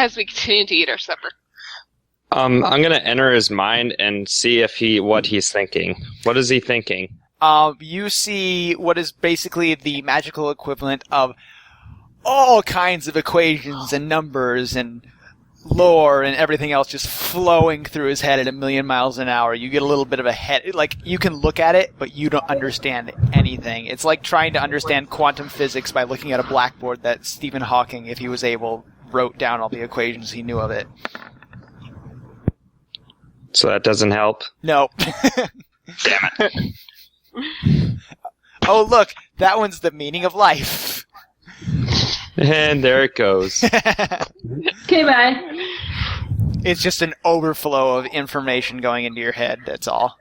as we continue to eat our supper. I'm gonna enter his mind and see what he's thinking. What is he thinking? You see what is basically the magical equivalent of all kinds of equations and numbers and lore and everything else just flowing through his head at 1,000,000 miles an hour. You get a little bit of a head, like you can look at it, but you don't understand anything. It's like trying to understand quantum physics by looking at a blackboard that Stephen Hawking, if he was able, wrote down all the equations he knew of it. So that doesn't help? No. Damn it. Oh, look, that one's the meaning of life. And there it goes. Okay, bye. It's just an overflow of information going into your head, that's all.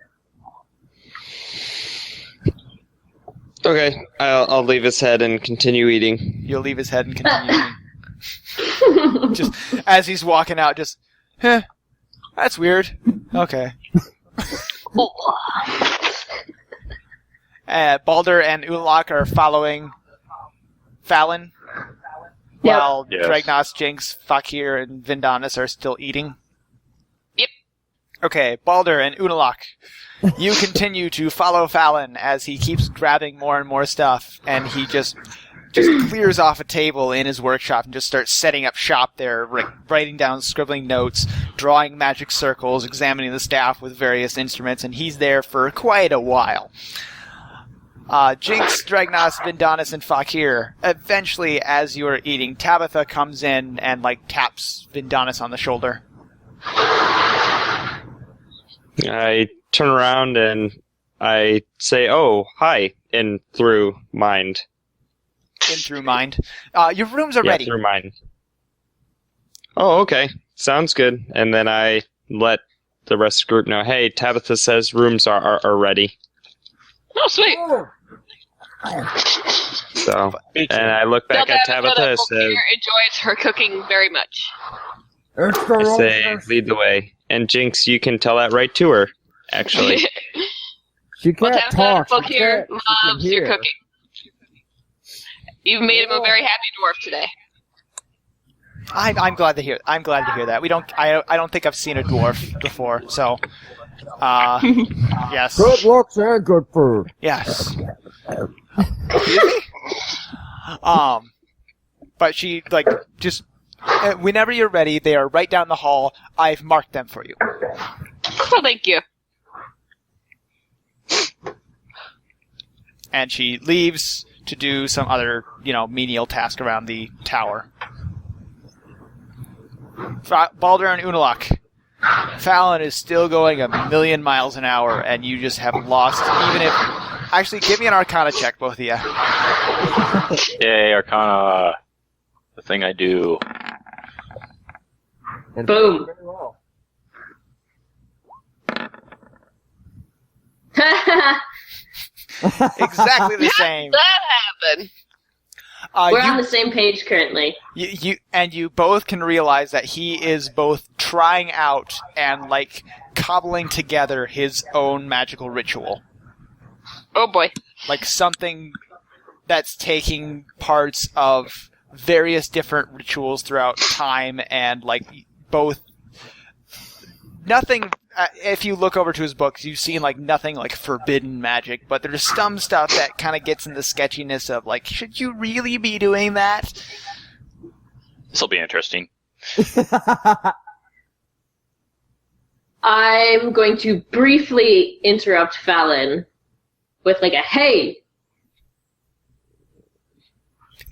Okay, I'll leave his head and continue eating. You'll leave his head and continue eating. Just as he's walking out, just, that's weird. Okay. Balder and Ulak are following Falon, while Dragnos, Jinx, Fakir, and Vindanis are still eating. Yep. Okay, Balder and Unalak, you continue to follow Falon as he keeps grabbing more and more stuff, and he just clears off a table in his workshop and just starts setting up shop there, writing down, scribbling notes, drawing magic circles, examining the staff with various instruments, and he's there for quite a while. Jinx, Dragnos, Vindanis, and Fakir. Eventually, as you are eating, Tabitha comes in and, taps Vindanis on the shoulder. I turn around and I say, "Oh, hi," in through mind. In through mind. Your rooms are ready. Through mind. Oh, okay. Sounds good. And then I let the rest of the group know, hey, Tabitha says rooms are ready. Oh, sweet. So, and I look back at Tabitha and says, enjoys her cooking very much. I say, lead the way. And Jinx, you can tell that right to her, actually. She can't talk. Fakir loves your cooking. You've made him a very happy dwarf today. I'm glad to hear. I'm glad to hear that. I don't think I've seen a dwarf before, so. Yes. Good looks and good food. Yes. Excuse me? But she, just, whenever you're ready, they are right down the hall. I've marked them for you. Oh, thank you. And she leaves to do some other, menial task around the tower. Balder and Unalak. Falon is still going 1,000,000 miles an hour, and you just have lost, even if... Actually, give me an Arcana check, both of you. Yay, Arcana. The thing I do. Boom. Exactly the same. How did that happen? We're on the same page currently. You both can realize that he is both trying out and, cobbling together his own magical ritual. Oh, boy. Like something that's taking parts of various different rituals throughout time and, both... Nothing... if you look over to his books, you've seen, nothing like forbidden magic, but there's some stuff that kind of gets in the sketchiness of, should you really be doing that? This'll be interesting. I'm going to briefly interrupt Falon with, a hey!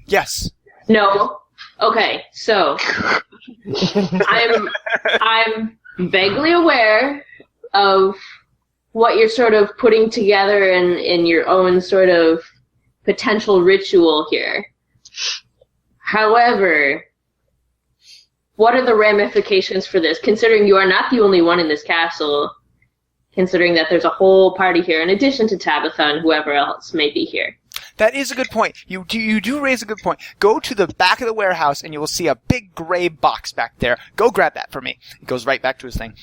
Yes. No. Okay, so... I'm vaguely aware of what you're sort of putting together in your own sort of potential ritual here. However, what are the ramifications for this, considering you are not the only one in this castle, considering that there's a whole party here in addition to Tabitha and whoever else may be here? That is a good point. You do raise a good point. Go to the back of the warehouse and you will see a big gray box back there. Go grab that for me. It goes right back to his thing.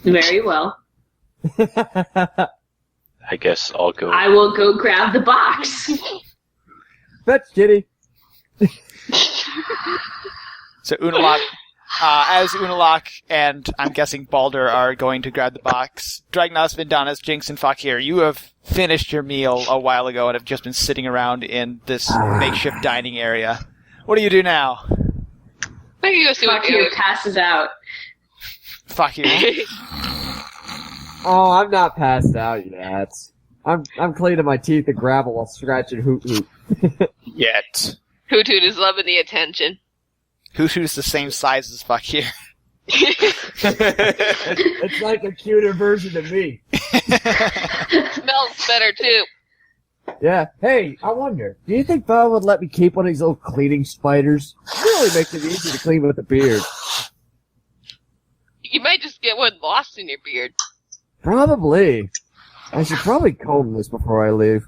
Very well. I guess I'll go. I will go grab the box. Fetch, kitty. So Unalak, As Unalak and I'm guessing Balder are going to grab the box, Dragnos, Vindanis, Jinx, and Fakir, you have finished your meal a while ago and have just been sitting around in this makeshift dining area. What do you do now? I can go see what Fakir passes out. Fakir. Oh, I'm not passed out yet. I'm cleaning my teeth and gravel while scratching Hoot Hoot. Yet. Hoot Hoot is loving the attention. Hoot Hoot's the same size as Fakir. It's like a cuter version of me. Smells better too. Yeah. Hey, I wonder, do you think Falon would let me keep one of these little cleaning spiders? It really makes it easy to clean with a beard. You might just get one lost in your beard. Probably. I should probably comb this before I leave.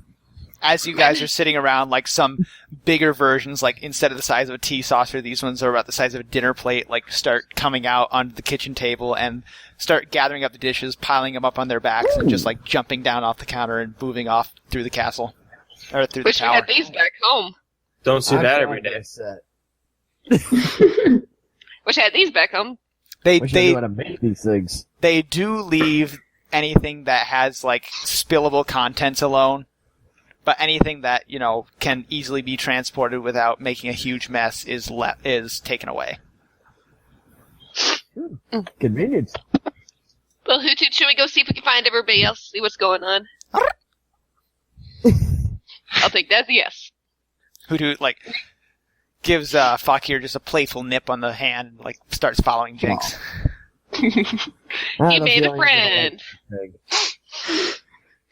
As you guys are sitting around, like some bigger versions, like instead of the size of a tea saucer, these ones are about the size of a dinner plate, like start coming out onto the kitchen table and start gathering up the dishes, piling them up on their backs, and just like jumping down off the counter and moving off through the castle. Or through Wish the we tower. had these back home. Don't see I'm that glad every day. they're set. Wish I had these back home. Wish I knew how to make these things. They do leave anything that has like spillable contents alone, but anything that can easily be transported without making a huge mess is taken away. Convenient. Well, Hoot Hoot, should we go see if we can find everybody else, see what's going on? I'll take that as a yes. Hoot Hoot like gives Fakir just a playful nip on the hand, and, like starts following Jinx. You made a friend.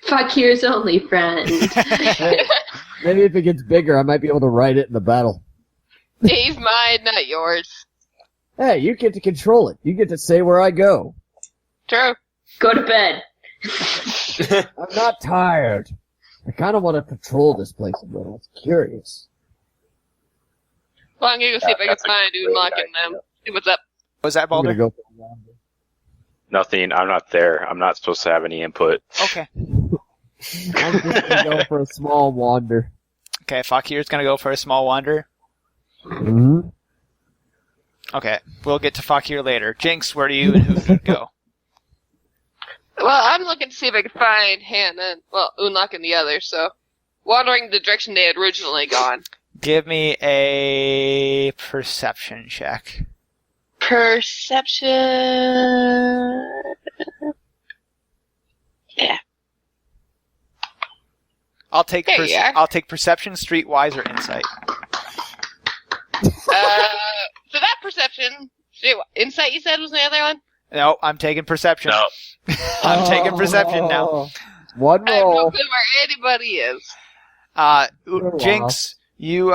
Fakir's only friend. Maybe if it gets bigger, I might be able to ride it in the battle. He's mine, not yours. Hey, you get to control it. You get to say where I go. True. Go to bed. I'm not tired. I kind of want to patrol this place a little. It's curious. Well, I'm gonna go see if I can That's a find great Unlock and idea. them. See what's up. Was that I'm Balder? gonna go for a wander. Nothing. I'm not there. I'm not supposed to have any input. Okay. I'm just gonna go for a small wander. Okay, Fakir's gonna go for a small wander. Mm-hmm. Okay, we'll get to Fakir later. Jinx, where do you and Hoot Hoot go? Well, I'm looking to see if I can find Hannah, Unlock and the others, so wandering the direction they had originally gone. Give me a perception check. Perception. Yeah. I'll take There you are. I'll take perception, streetwise, or insight. So that perception, insight you said was the other one? No, I'm taking perception. No. I'm taking perception now. Oh, one I have no roll. clue where anybody is. You're Jinx, you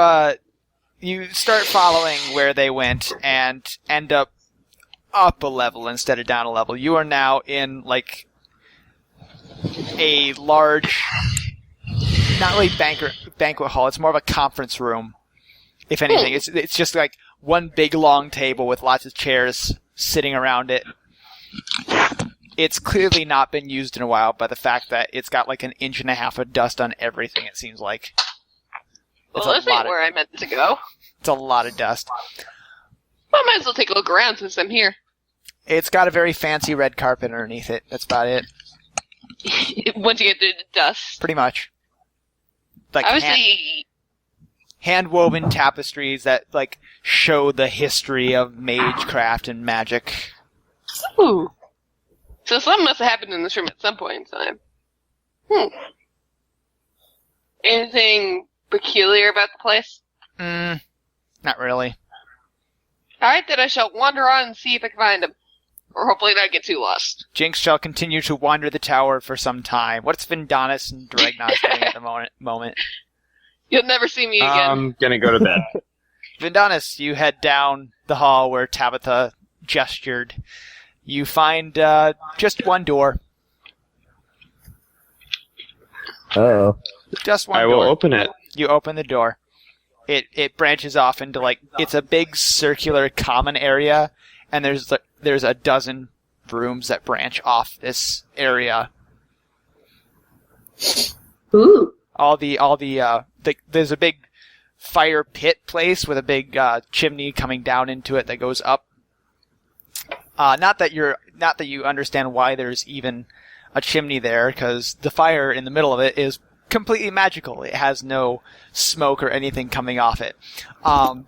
start following where they went and end up a level instead of down a level. You are now in like a large, not really banquet hall. It's more of a conference room. If anything, it's just like one big long table with lots of chairs sitting around it. It's clearly not been used in a while by the fact that it's got like an inch and a half of dust on everything, it seems like. Well, this ain't where I meant to go. It's a lot of dust. Well, I might as well take a look around since I'm here. It's got a very fancy red carpet underneath it. That's about it. Once you get through the dust. Pretty much. Like Obviously, hand-woven tapestries that like show the history of magecraft and magic. ooh. So something must have happened in this room at some point in time. Anything peculiar about the place? Not really. Alright, then I shall wander on and see if I can find him. Or hopefully not get too lost. Jinx shall continue to wander the tower for some time. What's Vindanis and Dragnos doing at the moment? You'll never see me again. I'm gonna go to bed. Vindanis, you head down the hall where Tabitha gestured. You find just one door. Uh-oh. Just one I door. will open it. You open the door. It branches off into like it's a big circular common area, and there's a dozen rooms that branch off this area. Ooh. There's a big fire pit place with a big chimney coming down into it that goes up, Not that you understand why there's even a chimney there, because the fire in the middle of it is completely magical. It has no smoke or anything coming off it.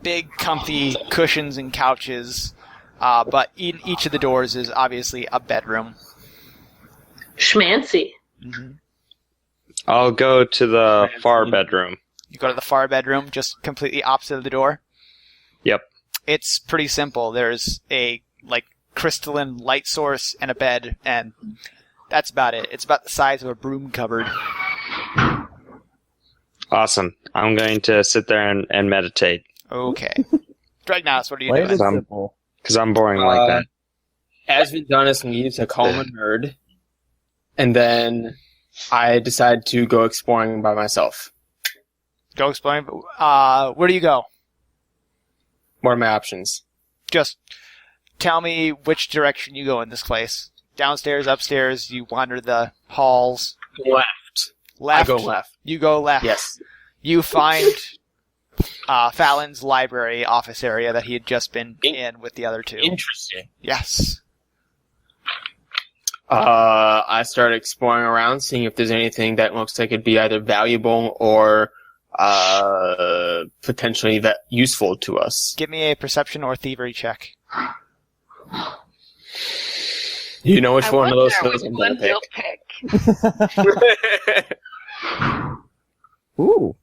Big, comfy cushions and couches, but in each of the doors is obviously a bedroom. Schmancy. Mm-hmm. I'll go to the far bedroom. You go to the far bedroom, just completely opposite of the door. Yep. It's pretty simple. There's a crystalline light source and a bed, and that's about it. It's about the size of a broom cupboard. Awesome. I'm going to sit there and meditate. Okay. Dragnos, what are you Plain doing? and simple. Because I'm boring like that. As Vindonis leaves, I call him a nerd, and then I decide to go exploring by myself. Go exploring. Where do you go? What are my options? Just tell me which direction you go in this place. Downstairs, upstairs, you wander the halls. Left. Left. I go left. You go left. Yes. You find Falon's library office area that he had just been in with the other two. Interesting. Yes. I start exploring around, seeing if there's anything that looks like it'd be either valuable or potentially that useful to us. Give me a perception or thievery check. You know which I one of those wonder things which I'm one gonna he'll pick. pick. Ooh.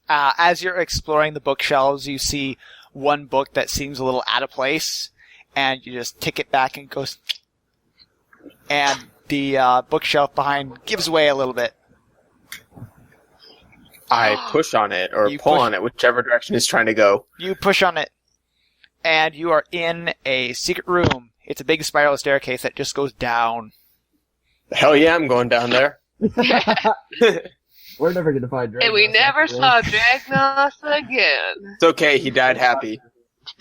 As you're exploring the bookshelves, you see one book that seems a little out of place, and you just tick it back and it goes... And the bookshelf behind gives way a little bit. I push on it or You pull push- on it, whichever direction it's trying to go. You push on it, and you are in a secret room. It's a big spiral staircase that just goes down. Hell yeah, I'm going down there. We're never going to find Dragnos. And we never actually. saw Dragnos again. It's okay, he died happy.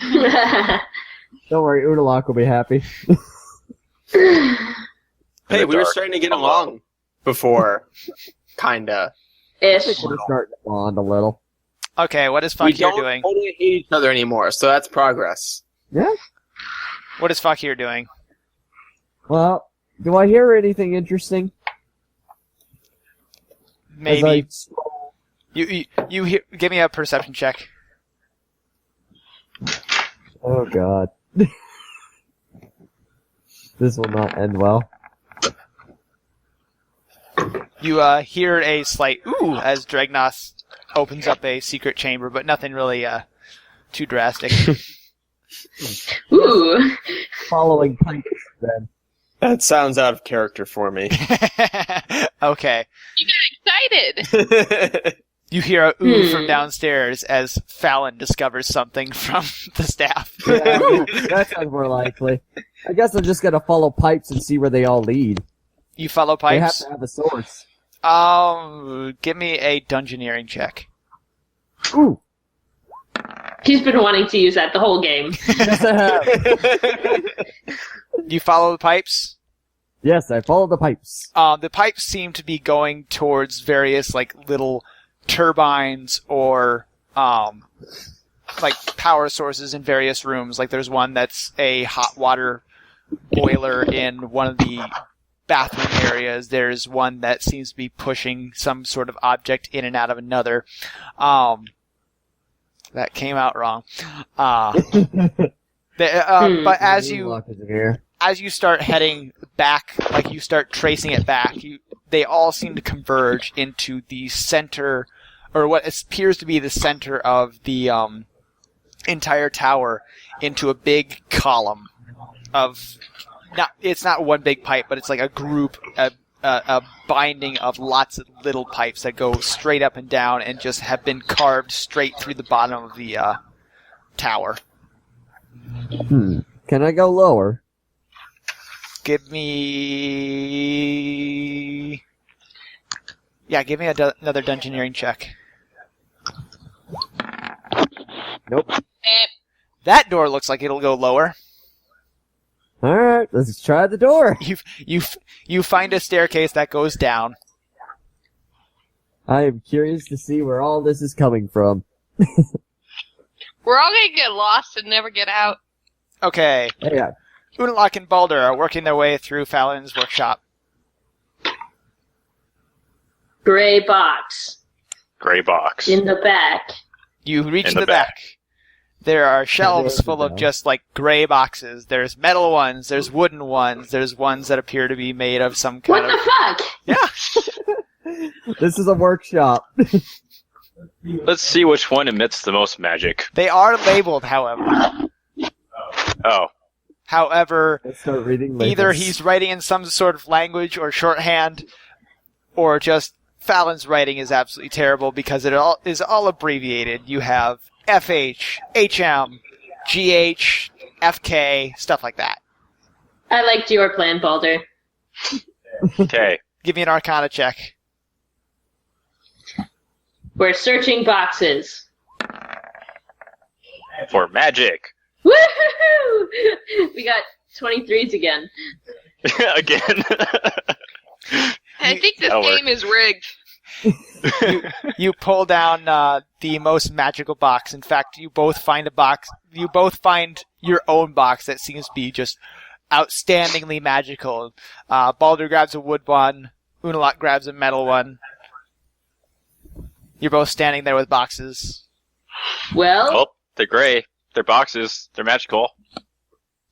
Don't worry, Unalak will be happy. Hey, the we were dark. starting to get along before. Kinda. I Ish. think we're starting to bond a little. Okay, what is We Fakir don't doing? totally hate each other anymore, so that's progress. Yeah? What is Fakir doing? Well, do I hear anything interesting? Maybe. As You hear, give me a perception check. Oh god. This will not end well. You hear a slight ooh as Dragnos opens up a secret chamber, but nothing really too drastic. Ooh. Following pipes, then. That sounds out of character for me. Okay. Excited! You hear a ooh from downstairs as Falon discovers something from the staff. Yeah, that sounds more likely. I guess I'm just gonna follow pipes and see where they all lead. You follow They have pipes? to have a source. Give me a dungeoneering check. Ooh, He's been wanting to use that the whole game. yes I have. You follow the pipes? Yes, I follow the pipes. The pipes seem to be going towards various little turbines or power sources in various rooms. Like there's one that's a hot water boiler in one of the bathroom areas. There's one that seems to be pushing some sort of object in and out of another. That came out wrong. But as you Unalak is in here. as you start heading back, you start tracing it back, they all seem to converge into the center, or what appears to be the center of the entire tower, into a big column of, it's not one big pipe, but it's like a group, a binding of lots of little pipes that go straight up and down and just have been carved straight through the bottom of the tower. Can I go lower? Give me... Yeah, give me another dungeoneering check. Nope. That door looks like it'll go lower. Alright, let's try the door. You find a staircase that goes down. I am curious to see where all this is coming from. We're all gonna get lost and never get out. Okay. Hey, Unalak and Balder are working their way through Falon's workshop. Gray box Gray box. in the back. You reach In the the back. There are shelves There's full of the just like gray boxes. There's metal ones, there's wooden ones, there's ones that appear to be made of some What kind of... the fuck? Yeah! This is a workshop. Let's see which one emits the most magic. They are labeled, however. Oh, However, Let's start reading labels. either he's writing in some sort of language or shorthand, or just Falon's writing is absolutely terrible because it all is all abbreviated. You have FH, HM, GH, FK, stuff like that. I liked your plan, Balder. okay. Give me an Arcana check. We're searching boxes. For magic. Woohoo! We got 23s again. Again. I think this That'll work. game is rigged. You pull down the most magical box. In fact, you both find a box. You both find your own box that seems to be just outstandingly magical. Balder grabs a wood one. Unalak grabs a metal one. You're both standing there with boxes. Well, Oh, they're gray. They're boxes. They're magical.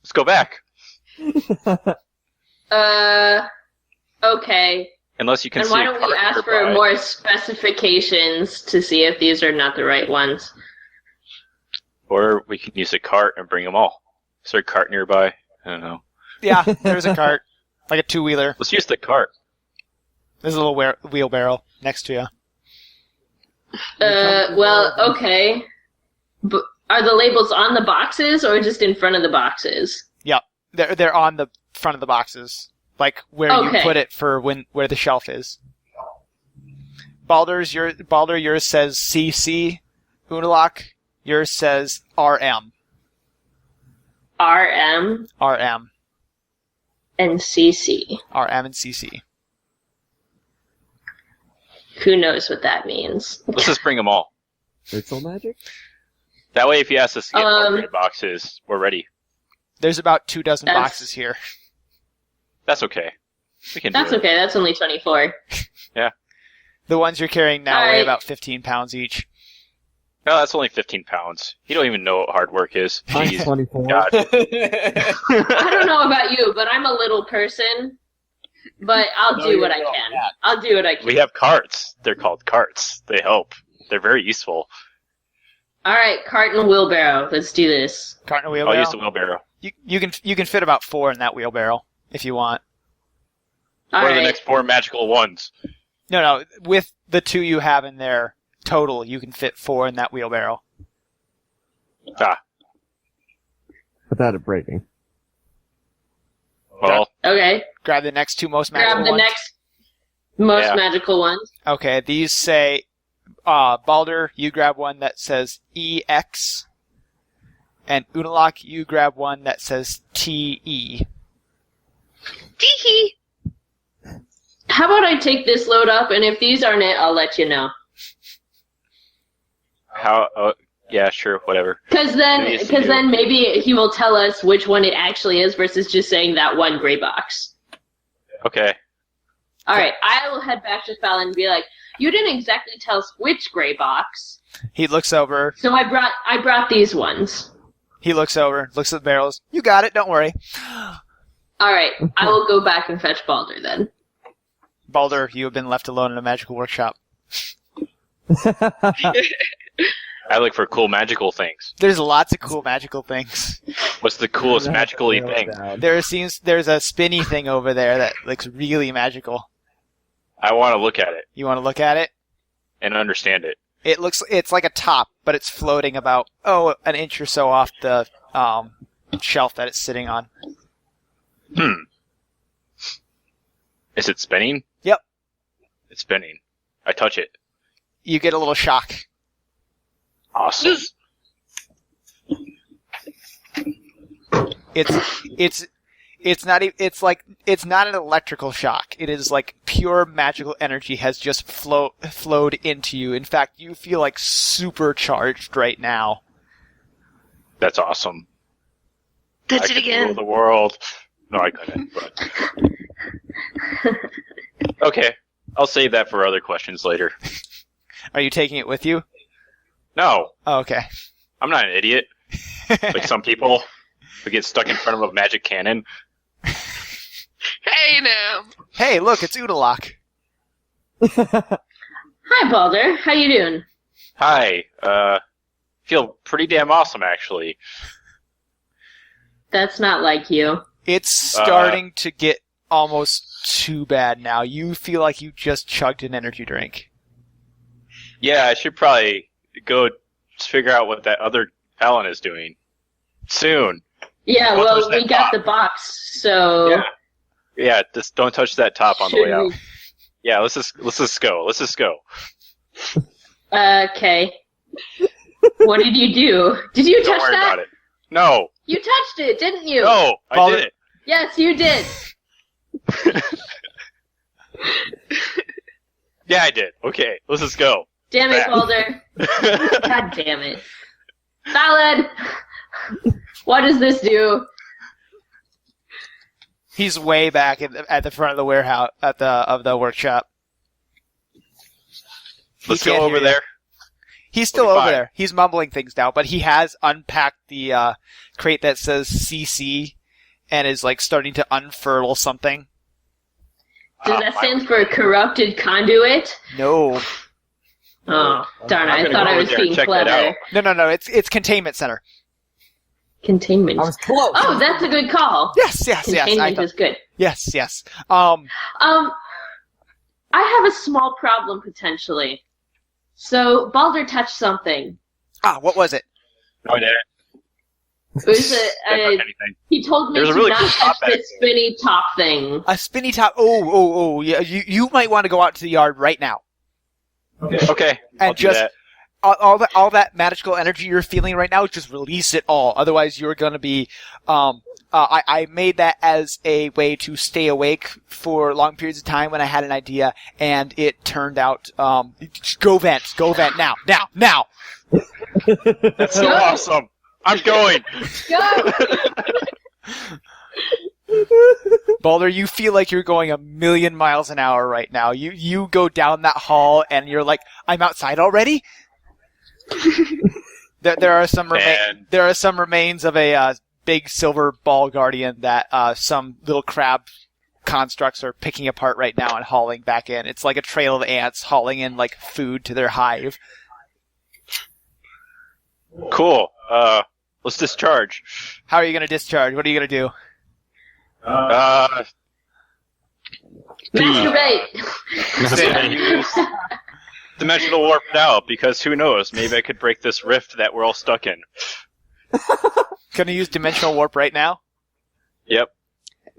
Let's go back. okay. Unless you can And see why a don't cart we ask for nearby. more specifications to see if these are not the right ones? Or we can use a cart and bring them all. Is there a cart nearby? I don't know. Yeah, there's a cart. Like a two-wheeler. Let's use the cart. There's a little wheelbarrow next to you. Well, okay. But are the labels on the boxes or just in front of the boxes? Yep. They're on the front of the boxes. Like where you Okay. put it for where the shelf is. Balder, yours says CC. Unalak, yours says RM. RM RM. and CC. RM and CC. Who knows what that means? Let's just bring them all. Virtual magic? That way, if you ask us to get more Um, gray boxes, we're ready. There's about 24 That's- boxes here. That's okay. We can That's do it. okay, that's only 24. The ones you're carrying now weigh Alright. about 15 pounds each. No, that's only 15 pounds. You don't even know what hard work is. I'm Jeez. 24. God. I don't know about you, but I'm a little person. But I'll do what I can. I'll do what I can. We have carts. They're called carts. They help. They're very useful. Alright, cart and wheelbarrow. Let's do this. Cart and I'll wheelbarrow. use the wheelbarrow. You can fit about 4 in that wheelbarrow if you want. What are the Alright. next 4 magical ones? No, with the 2 you have in there total, you can fit 4 in that wheelbarrow. Ah, Without it breaking. well, Okay. Grab the next 2 most magical Grab the ones. next most Yeah. magical ones. Okay, these say, Balder, you grab one that says EX, and Unalak, you grab one that says TE. Teehee. How about I take this load up, and if these aren't it, I'll let you know. how? Yeah, sure, whatever. Because Maybe it's you. then maybe he will tell us which one it actually is versus just saying that one gray box. Okay. Alright, I will head back to Falon and be like, you didn't exactly tell us which gray box, He looks over, so I brought these ones. looks at the barrels. You got it, don't worry. Alright, I will go back and fetch Balder then. Balder, you have been left alone in a magical workshop. I look for cool magical things. There's lots of cool magical things. What's the coolest magical-y thing? There's a spinny thing over there that looks really magical. I want to look at it You want to look at it? and understand it. It's like a top, but it's floating about an inch or so off the shelf that it's sitting on. Is it spinning? Yep. It's spinning. I touch it. You get a little shock. Awesome. It's not an electrical shock. It is like pure magical energy has just flowed into you. In fact, you feel like supercharged right now. That's awesome. Touch I it could again. rule the world. No, I couldn't. But... Okay, I'll save that for other questions later. Are you taking it with you? No, Oh, okay. I'm not an idiot. Like some people who get stuck in front of a magic cannon. Hey now. Hey, look, it's Udalok. Hi, Balder. How you doing? Hi, feel pretty damn awesome, actually. That's not like you. It's starting to get almost too bad now. You feel like you just chugged an energy drink. Yeah, I should probably go figure out what that other Falon is doing. Soon. Yeah, Don't well, touch that we got top. the box, so... Yeah. Yeah, just don't touch that top on the way Should out. we- Yeah, let's just go. Let's just go. Okay. What did you do? Did you Don't touch worry that? about it. No, You touched it, didn't you? no, I Balder- did it. Yes, you did. Yeah, I did. Okay, let's just go. Damn it, Back. Balder. God damn it. Salad! What does this do? He's way back at the front of the warehouse of the workshop. Let's can't go hear over you. there. He's still We'll be over fine. there. He's mumbling things now, but he has unpacked the crate that says CC and is like starting to unfurl something. Does that stand for corrupted conduit? No, Oh, darn! I'm I gonna thought go I over was there and being check that clever. out. no. It's containment center. Containment. I was close. Oh, that's a good call. Yes. I Containment thought- is good. yes. I have a small problem potentially. So Balder touched something. What was it? No, I didn't. It was Didn't touch anything. he told me There's to a really not cool touch top back this spinny top thing. A spinny top. Oh. Yeah, you might want to go out to the yard right now. Okay, I'll And do just that. all that magical energy you're feeling right now, just release it all. Otherwise, you're going to be. I made that as a way to stay awake for long periods of time when I had an idea, and it turned out. Just go vent now. That's so Go. awesome. I'm going. Go! Balder, you feel like you're going 1,000,000 miles an hour right now. You go down that hall, and you're like, I'm outside already. There are some Man. there are some remains of a big silver ball guardian that some little crab constructs are picking apart right now and hauling back in. It's like a trail of ants hauling in like food to their hive. Cool. Let's discharge. How are you going to discharge? What are you going to do? Masturbate! I'm gonna use dimensional warp now because who knows? Maybe I could break this rift that we're all stuck in. Going to use dimensional warp right now? Yep.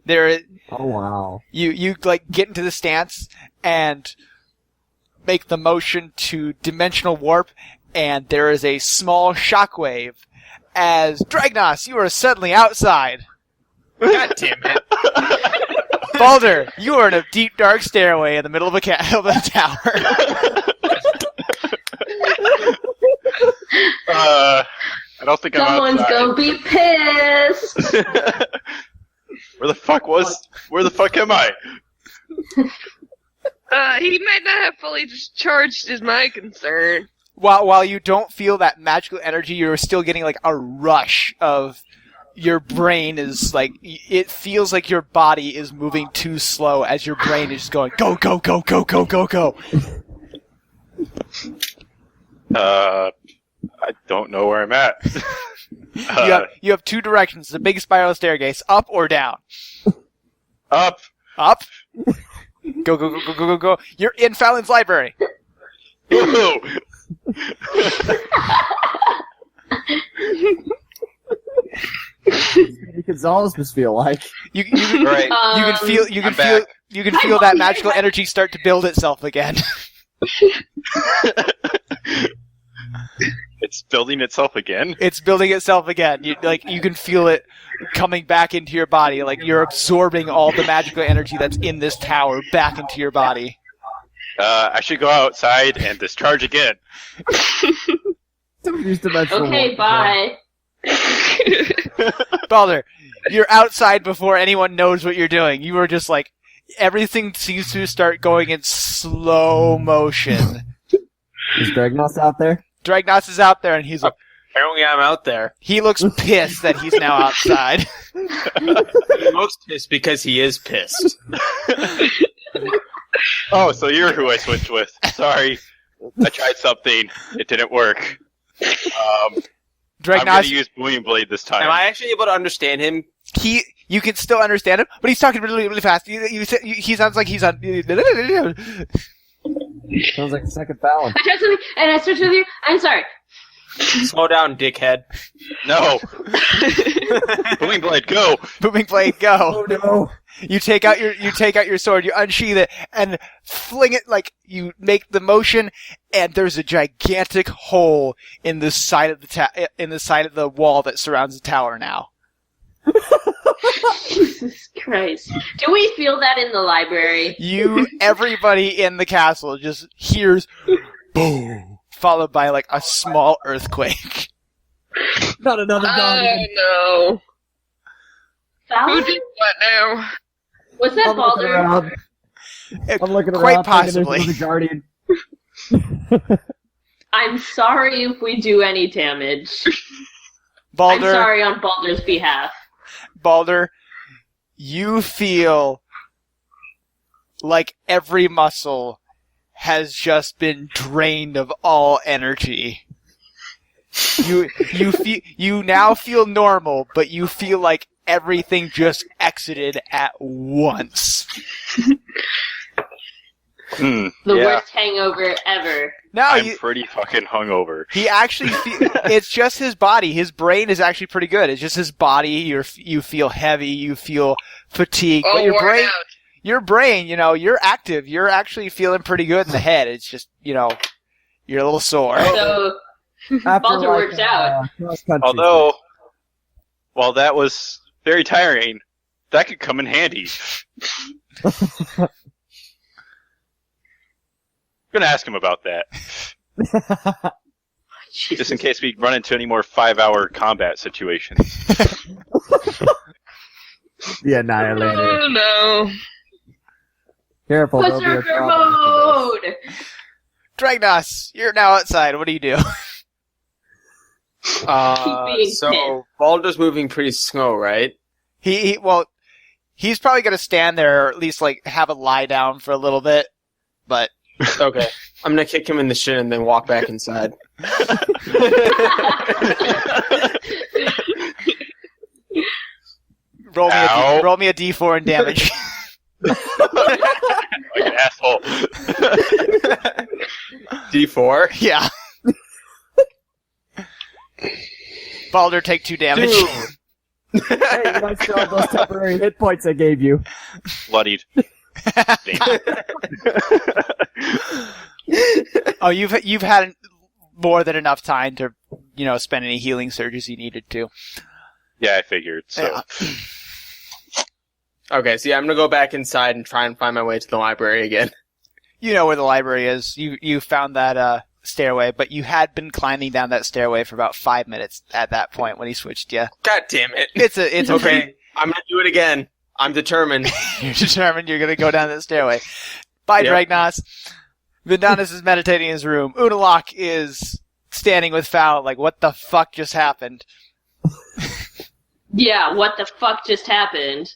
There, Oh wow. you like get into the stance and make the motion to dimensional warp, and there is a small shockwave as Dragnos, you are suddenly outside. God damn it. Balder, you are in a deep dark stairway in the middle of a of a tower. I don't think I'm Someone's outside. gonna be pissed! Where the fuck am I? He might not have fully discharged, is my concern. While you don't feel that magical energy, you're still getting like a rush of your brain is like, it feels like your body is moving too slow as your brain is just going, go, go, go, go, go, go, go. I don't know where I'm at. You have two directions, the big spiral staircase, up or down. Up. Up. Go, go, go, go, go, go, go. You're in Falon's library. Woo! Gonzalez must feel like. You Right. can I'm back. feel that magical energy start to build itself again. It's building itself again. It's building itself again. You can feel it coming back into your body. Like you're absorbing all the magical energy that's in this tower back into your body. I should go outside and discharge again. Don't use dimensional Okay, warp. bye. Balder, you're outside before anyone knows what you're doing. You were just like, everything seems to start going in slow motion. Is Dragnos out there? Dragnos is out there, and he's like, Apparently I'm out there. he looks pissed that he's now outside. He looks pissed because he is pissed. Oh, so you're who I switched with. Sorry. I tried something. It didn't work. I'm going Dragnos, to use Booming Blade this time. Am I actually able to understand him? you can still understand him, but he's talking really, really fast. He sounds like he's on. Sounds like a second Falon. I tried something, and I switched with you. I'm sorry. Slow down, dickhead. No. Booming Blade, go. Booming blade, go! Oh no! You take out your sword, you unsheath it, and fling it like you make the motion, and there's a gigantic hole in the side of the wall that surrounds the tower now. Jesus Christ. Do we feel that in the library? Everybody in the castle just hears boom, followed by like a small earthquake. Not another dog. Oh no. Who Falon? did what now? Was that I'm looking Balder? around. I'm looking Quite around. thinking possibly. there's another guardian. I'm sorry if we do any damage. Balder, I'm sorry on Balder's behalf. Balder, you feel like every muscle has just been drained of all energy. You now feel normal, but you feel like everything just exited at once. The worst hangover ever. Now I'm pretty fucking hungover. he actually it's just his body. His brain is actually pretty good. It's just his body. You feel heavy. You feel fatigued. Oh, but worn out. your brain, you're active. You're actually feeling pretty good in the head. It's just, you're a little sore. So, After Balder works out. cross-country Although, while that was very tiring, that could come in handy. I'm gonna ask him about that, just in case we run into any more 5-hour combat situations. The Annihilator. Oh no. Careful, there'll be a Berserker problem. mode! Dragnos, you're now outside. What do you do? Keep being So Balder's moving pretty slow, right? He's probably gonna stand there, or at least like have a lie down for a little bit. But Okay. I'm gonna kick him in the shin and then walk back inside. Ow. roll me a d4 in damage. Like an asshole. D4? Yeah. Balder, take 2 damage. Dude. Hey, you might still have those temporary hit points I gave you. Bloodied. Oh, you've had more than enough time to, spend any healing surges you needed to. Yeah, I figured. So. Yeah. Okay, so I'm gonna go back inside and try and find my way to the library again. You know where the library is. You found that stairway, but you had been climbing down that stairway for about 5 minutes at that point when he switched you. God damn it. It's a Okay, I'm gonna do it again. I'm determined. You're determined you're going to go down that stairway. Bye, Yep. Dragnos. Vindanis is meditating in his room. Unalak is standing with Falon like, what the fuck just happened? Yeah, what the fuck just happened?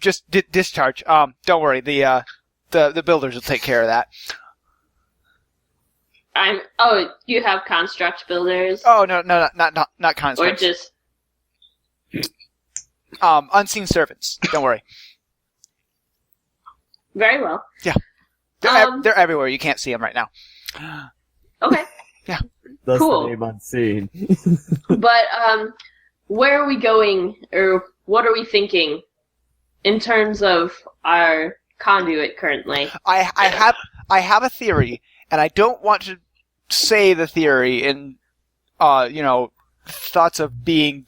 Just discharge. Don't worry. The builders will take care of that. You have construct builders? Oh, no, not Or constructs. just... Unseen servants. Don't worry. Very well. They're everywhere. You can't see them right now. Okay. Thus Cool. the name unseen. But, where are we going, or what are we thinking in terms of our conduit currently? I have a theory, and I don't want to say the theory in, thoughts of being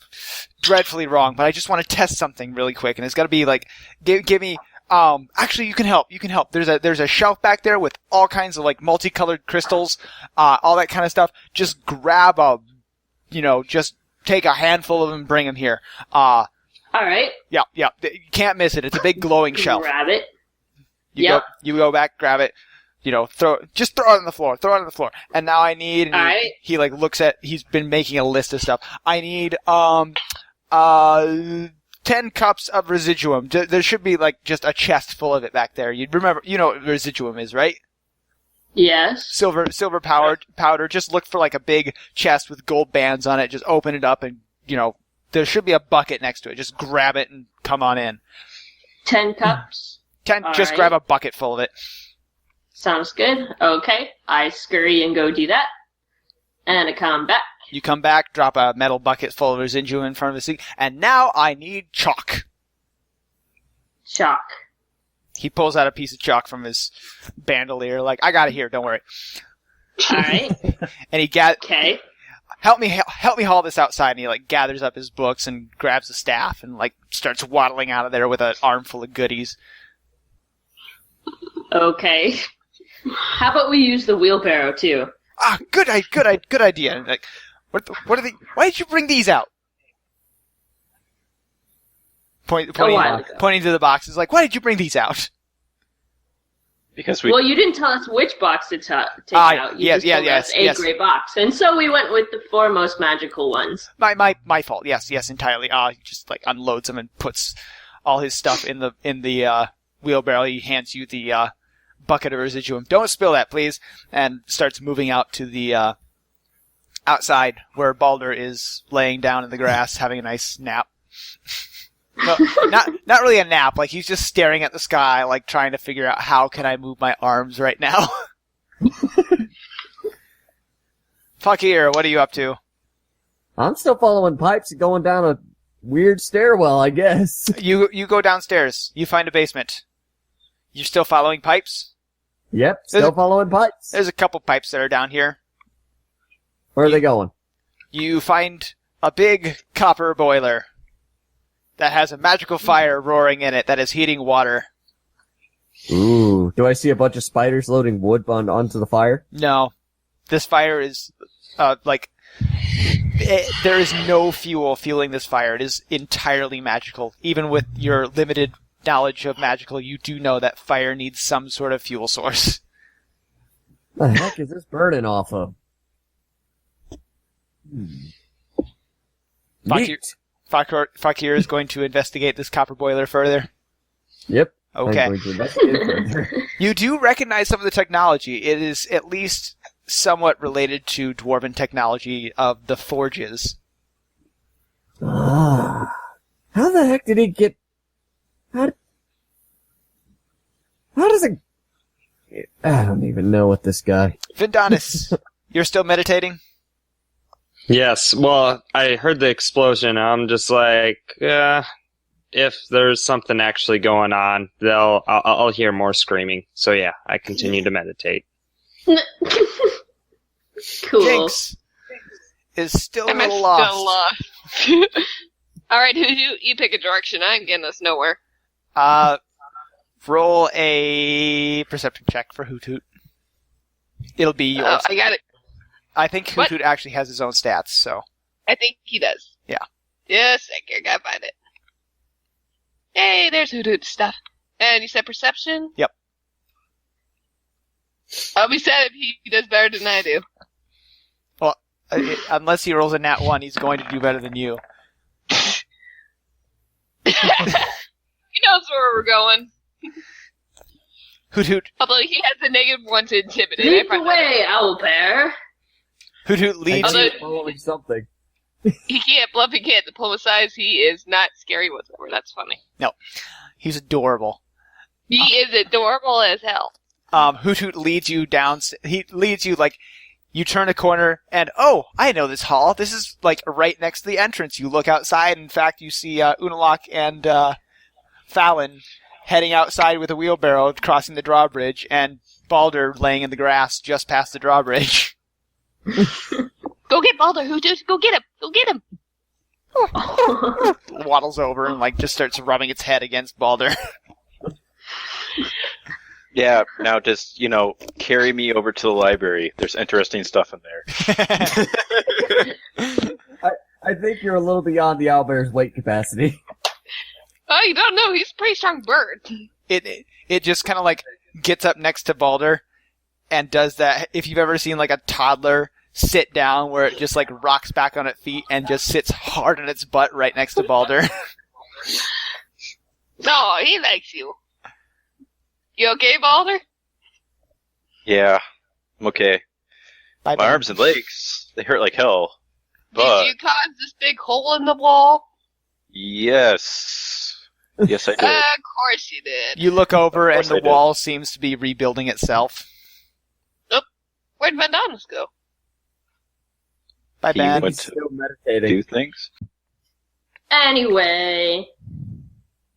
dreadfully wrong, but I just want to test something really quick, and it's got to be like, give me. Actually, you can help. There's a shelf back there with all kinds of like multicolored crystals, all that kind of stuff. Just grab just take a handful of them and bring them here. All right. Yeah. You can't miss it. It's a big glowing shelf. Grab it. You go back, grab it. Throw it on the floor. Throw it on the floor. And now I need. And Alright. he looks at. He's been making a list of stuff. I need 10 cups of residuum. There should be just a chest full of it back there. You remember? You know what residuum is, right? Yes. Silver powder. Just look for a big chest with gold bands on it. Just open it up and there should be a bucket next to it. Just grab it and come on in. 10 cups. 10. All Just right. grab a bucket full of it. Sounds good. Okay. I scurry and go do that. And I come back. You come back, drop a metal bucket full of residuum in front of the sink, and now I need chalk. Chalk. He pulls out a piece of chalk from his bandolier, I got it here, don't worry. All right. And he Okay. help me haul this outside, and he gathers up his books and grabs a staff and starts waddling out of there with an armful of goodies. Okay. How about we use the wheelbarrow too? Ah, good idea. And what are the? Why did you bring these out? Pointing to the boxes, why did you bring these out? Because we Well, you didn't tell us which box to take out. You just told us a gray box, and so we went with the 4 most magical ones. My fault. Yes, entirely. He just unloads them and puts all his stuff in the wheelbarrow. He hands you the bucket of residuum. Don't spill that, please. And starts moving out to the outside where Balder is laying down in the grass having a nice nap. No, not really a nap. He's just staring at the sky, trying to figure out how can I move my arms right now. Fakir, what are you up to? I'm still following pipes and going down a weird stairwell, I guess. You go downstairs. You find a basement. You're still following pipes? Yep, still following pipes. There's a couple pipes that are down here. Where are they going? You find a big copper boiler that has a magical fire roaring in it that is heating water. Ooh. Do I see a bunch of spiders loading wood onto the fire? No. This fire is, there is no fuel fueling this fire. It is entirely magical. Even with your limited knowledge of magical, you do know that fire needs some sort of fuel source. The heck is this burning off of? Neat. Fakir is going to investigate this copper boiler further. Yep. Okay. I'm going to investigate further. You do recognize some of the technology. It is at least somewhat related to dwarven technology of the forges. How the heck did he get... How does it... I don't even know what this guy... Vindanis, you're still meditating? Yes, well, I heard the explosion. I'm just if there's something actually going on, I'll hear more screaming. So yeah, I continue to meditate. Cool. Jinx is still a Am I little still lost. lost? Alright, you pick a direction. I'm getting us nowhere. Roll a perception check for Hoot Hoot. It'll be yours. I got it. I think Hoot What? Hoot actually has his own stats, so. I think he does. Yeah. Yes, I gotta find it. Hey, there's Hoot stuff. And you said perception? Yep. I'll be sad if he does better than I do. Well, unless he rolls a nat 1, he's going to do better than you. He knows where we're going. Hoot Hoot. Although he has a -1 to intimidate. Lead the way, Owlbear. Hoot Hoot leads you. Although- Following something. He can't bluff, he can't diplomatize, he is not scary whatsoever. That's funny. He's adorable. He is adorable as hell. Hoot Hoot leads you down. He leads you you turn a corner and I know this hall. This is right next to the entrance. You look outside. In fact, you see Unalak and Falon heading outside with a wheelbarrow crossing the drawbridge, and Balder laying in the grass just past the drawbridge. Go get Balder, go get him! Go get him! Waddles over and just starts rubbing its head against Balder. Yeah, now just, carry me over to the library. There's interesting stuff in there. I think you're a little beyond the owlbear's weight capacity. Oh, you don't know. He's a pretty strong bird. It just kind of like gets up next to Balder and does that. If you've ever seen like a toddler sit down where it just like rocks back on its feet and just sits hard on its butt right next to Balder. No, he likes you. You okay, Balder? Yeah, I'm okay. Bye, My arms and legs, they hurt like hell. But Did you cause this big hole in the wall? yes, yes I did. Of course you did. You look over Of and course I the did. wall seems to be rebuilding itself. Where'd Vandanas go? Bye, He Ben. went He's to still meditating. do things. Anyway.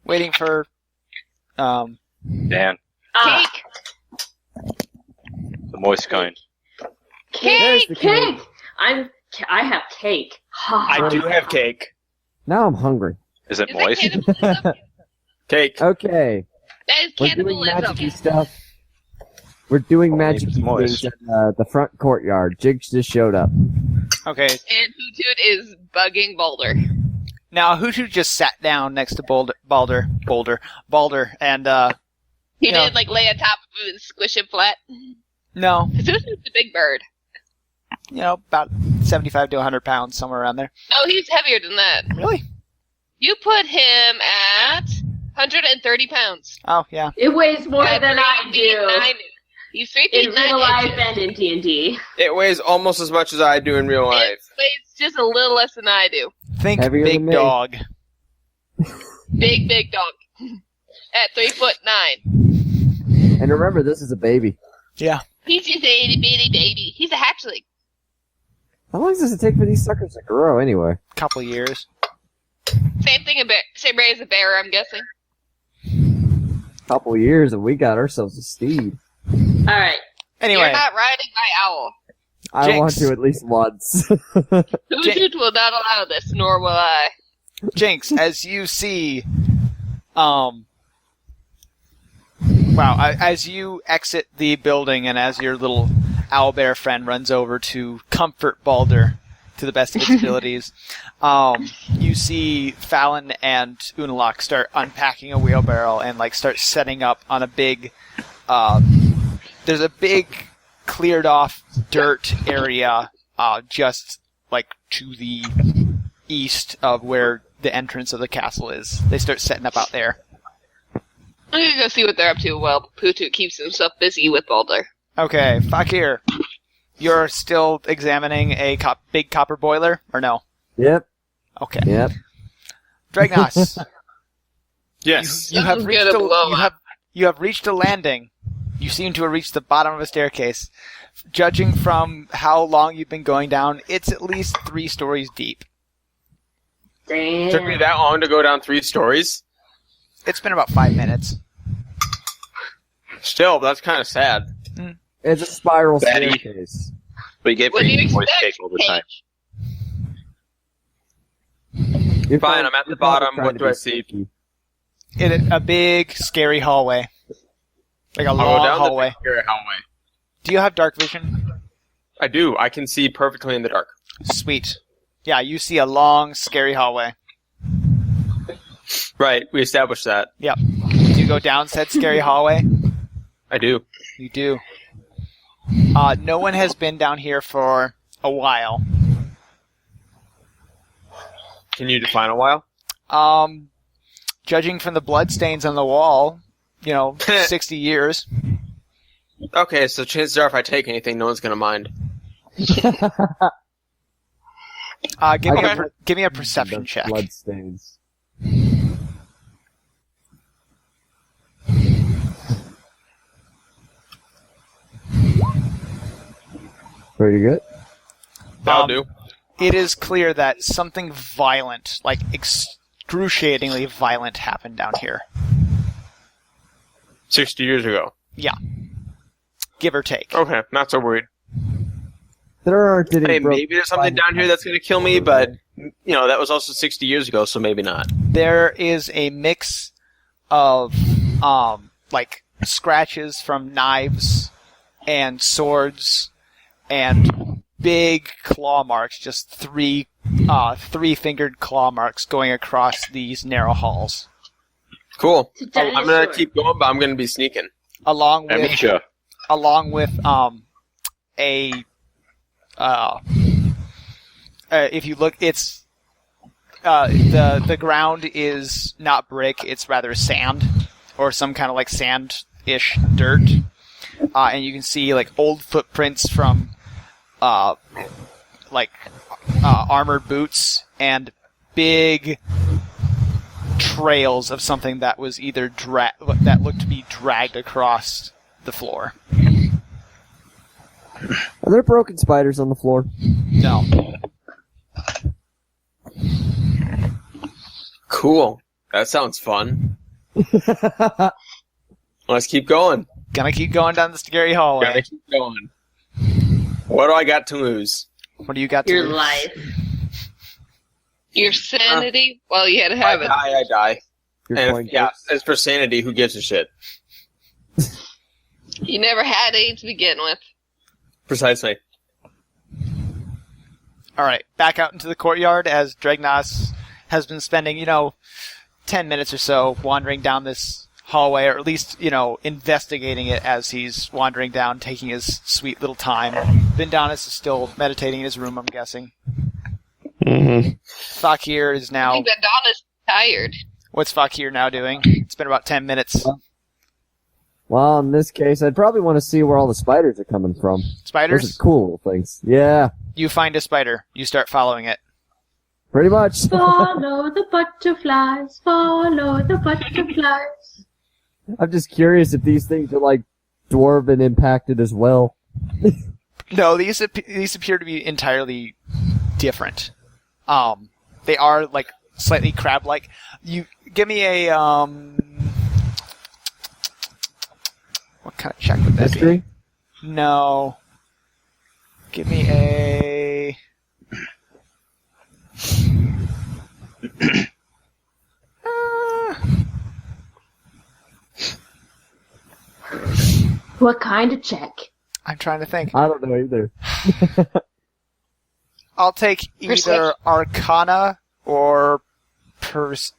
Waiting for Dan, Ah, Cake! the moist kind. There's Cake! the cake. I have cake. I do have cake. Now I'm hungry. Is it Is that moist? cannibalism? Cake. Okay, That is we're doing cannibalism. magic stuff. We're doing Well, magic it's moist. things at the front courtyard. Jigs just showed up. Okay. And Hoothoot is bugging Balder. Now Hutu just sat down next to Balder, and He Yeah. did like lay on top of him and squish him flat. no, Because Hoothoot's a big bird. about 75 to 100 pounds, somewhere around there. No, he's heavier than that. Really? You put him at 130 pounds. Oh yeah. It weighs more At than I 3 feet do 9 He's 3 feet in 9 real life inches. and in D&D. It weighs almost as much as I do in real It life. weighs just a little less than I do. Think Heavier big than me. dog. Big dog. At 3'9". And remember, this is a baby. Yeah. He's just a itty bitty baby. He's a hatchling. How long does it take for these suckers to grow anyway? Couple years. Same thing, same rate as a bear, I'm guessing. Couple years and we got ourselves a steed. Alright. Anyway, You're not riding my owl. I Jinx. want to at least once. Hoothoot will not allow this, nor will I. Jinx, as you see, as you exit the building and as your little owlbear friend runs over to comfort Balder to the best of its abilities, you see Falon and Unalak start unpacking a wheelbarrow and like start setting up on a big. There's a big cleared off dirt area just like to the east of where the entrance of the castle is. They start setting up out there. I'm gonna go see what they're up to while Hoothoot keeps himself busy with Balder. Okay, Fakir, you're still examining a big copper boiler, or no? Yep, Okay. yep. Dragnos, Yes. you have I'm reached gonna blow you have reached a landing. You seem to have reached the bottom of a staircase. Judging from how long you've been going down, it's at least 3 stories deep. Damn. Took me that long to go down 3 stories. It's been about 5 minutes. Still, that's kind of sad. It's a spiral Betty. staircase. But you get What do you free moist expect? cake all the time. You're Fine, I'm at the you're probably bottom. trying What to do be I see? sneaky. A big, scary hallway. Like a I'll go long down hallway. the big hallway. Do you have dark vision? I do. I can see perfectly in the dark. Sweet. Yeah, you see a long, scary hallway. Right, we established that. Yep. Do you go down said scary hallway? I do. You do. No one has been down here for a while. Can you define a while? Judging from the bloodstains on the wall, 60 years. Okay, so chances are if I take anything, no one's gonna mind. Give me a perception The check. Bloodstains. Pretty good. That'll do. It is clear that something violent, like excruciatingly violent, happened down here. 60 years ago. Give or take. Okay, not so worried. There aren't any. Hey, broken maybe there's something down here that's gonna kill me, but, that was also 60 years ago, so maybe not. There is a mix of, scratches from knives and swords and big claw marks, just 3 three-fingered claw marks going across these narrow halls. Cool. It's a I'm gonna dinosaur. keep going, but I'm gonna be sneaking. Along with Amnesia. if you look, it's the ground is not brick; it's rather sand or some kind of like sand-ish dirt, and you can see like old footprints from armored boots and big trails of something that was either that looked to be dragged across the floor. Are there broken spiders on the floor? No. Cool. That sounds fun. Let's keep going. Gonna keep going down the scary hallway. Gotta keep going. What do I got to lose? What do you got to Your lose? life. Your sanity? Well, you had to have it. I die. You're And playing yeah, ghosts? as for sanity, who gives a shit? You never had any to begin with. Precisely. Alright, back out into the courtyard as Dregnas has been spending, 10 minutes or so wandering down this hallway, or at least, investigating it as he's wandering down, taking his sweet little time. Vindanis is still meditating in his room, I'm guessing. Mm-hmm. Fakir is I now... think that Donna's tired. What's Fakir now doing? It's been about 10 minutes. Well, in this case, I'd probably want to see where all the spiders are coming from. Those Spiders? are cool little things. Yeah, You find a spider. You start following it. pretty much. Follow the butterflies, follow the butterflies. I'm just curious if these things are like dwarven impacted as well. No, these appear to be entirely different. They are like slightly crab-like. You give me a what kind of check would that History? be? No. Give me a What kind of check? I'm trying to think. I don't know either. I'll take either Perception. Arcana or Perception.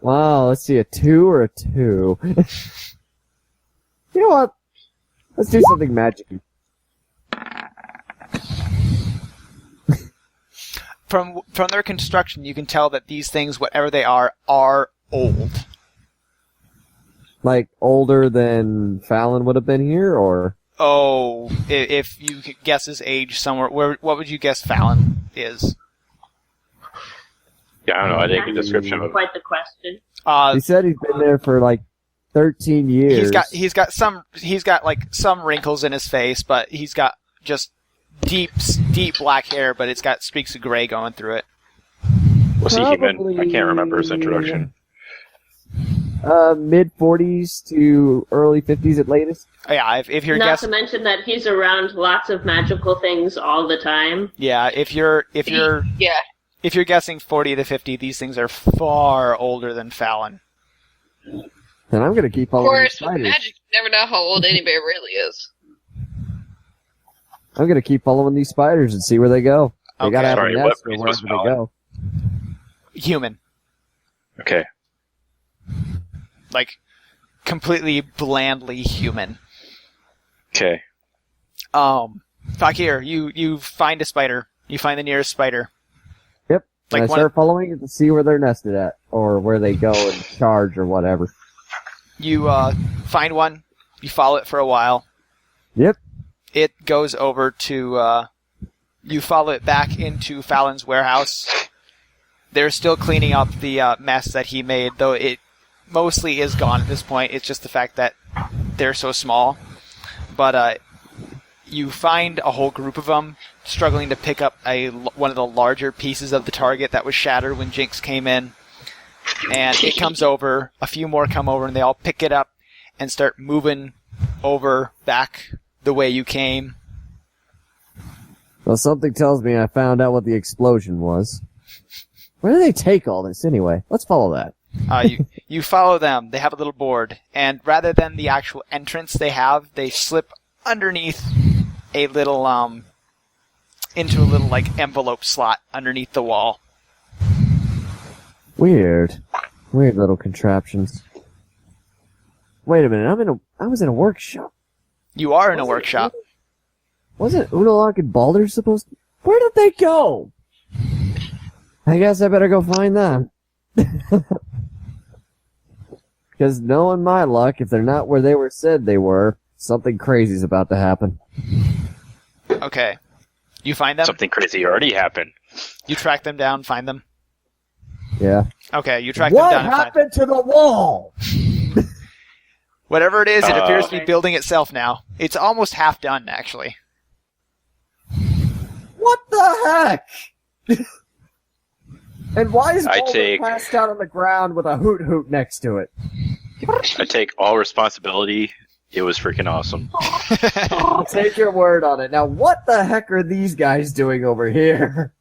Wow, let's see, a 2 or a 2. You know what? Let's do something magic-y. From their construction, you can tell that these things, whatever they are old. Like, older than Falon would have been here, or? Oh, if you could guess his age somewhere, what would you guess Falon is? Yeah, I don't know. I think the description of Quite the question. He said he's been there for like 13 years. He's got like some wrinkles in his face, but he's got just deep black hair, but it's got streaks of gray going through it. was he human? Probably- I can't remember his introduction. Mid-40s to early 50s at latest. Oh, yeah, if you're Not to guessing, mention that he's around lots of magical things all the time. yeah, if you're Yeah. if you're guessing 40 to 50, these things are far older than Falon. Then I'm gonna keep Of following the course, with spiders. magic, you never know how old anybody really is. I'm gonna keep following these spiders and see where they go. They Okay. gotta have Sorry, a what nest or race wherever was they Falon? go. Human, Okay. like completely blandly human. Okay. Fakir, you find a spider. You find the nearest spider. Yep. Like And I one start following it to see where they're nested at, or where they go and charge or whatever. You find one. You follow it for a while. Yep. It goes over to. You follow it back into Fallon's warehouse. They're still cleaning up the mess that he made, though it mostly is gone at this point. It's just the fact that they're so small. But you find a whole group of them struggling to pick up one of the larger pieces of the target that was shattered when Jinx came in. And it comes over, a few more come over, and they all pick it up and start moving over back the way you came. Well, something tells me I found out what the explosion was. Where do they take all this anyway? Let's follow that. You follow them. They have a little board, and rather than the actual entrance they slip underneath a little into a little like envelope slot underneath the wall. Weird little contraptions. Wait a minute, I was in a workshop. You are in a workshop. Wasn't Unalak and Balder supposed to... Where did they go? I guess I better go find them. Because knowing my luck, if they're not where they were said they were, something crazy's about to happen. Okay. You find them? Something crazy already happened. You track them down, find them? Yeah. Okay, you track them down and find them. What happened to the wall? Whatever it is, it appears to be building itself now. It's almost half done, actually. What the heck? And why is Balder passed out on the ground with a hoot next to it? I take all responsibility. It was freaking awesome. I'll take your word on it. Now, what the heck are these guys doing over here?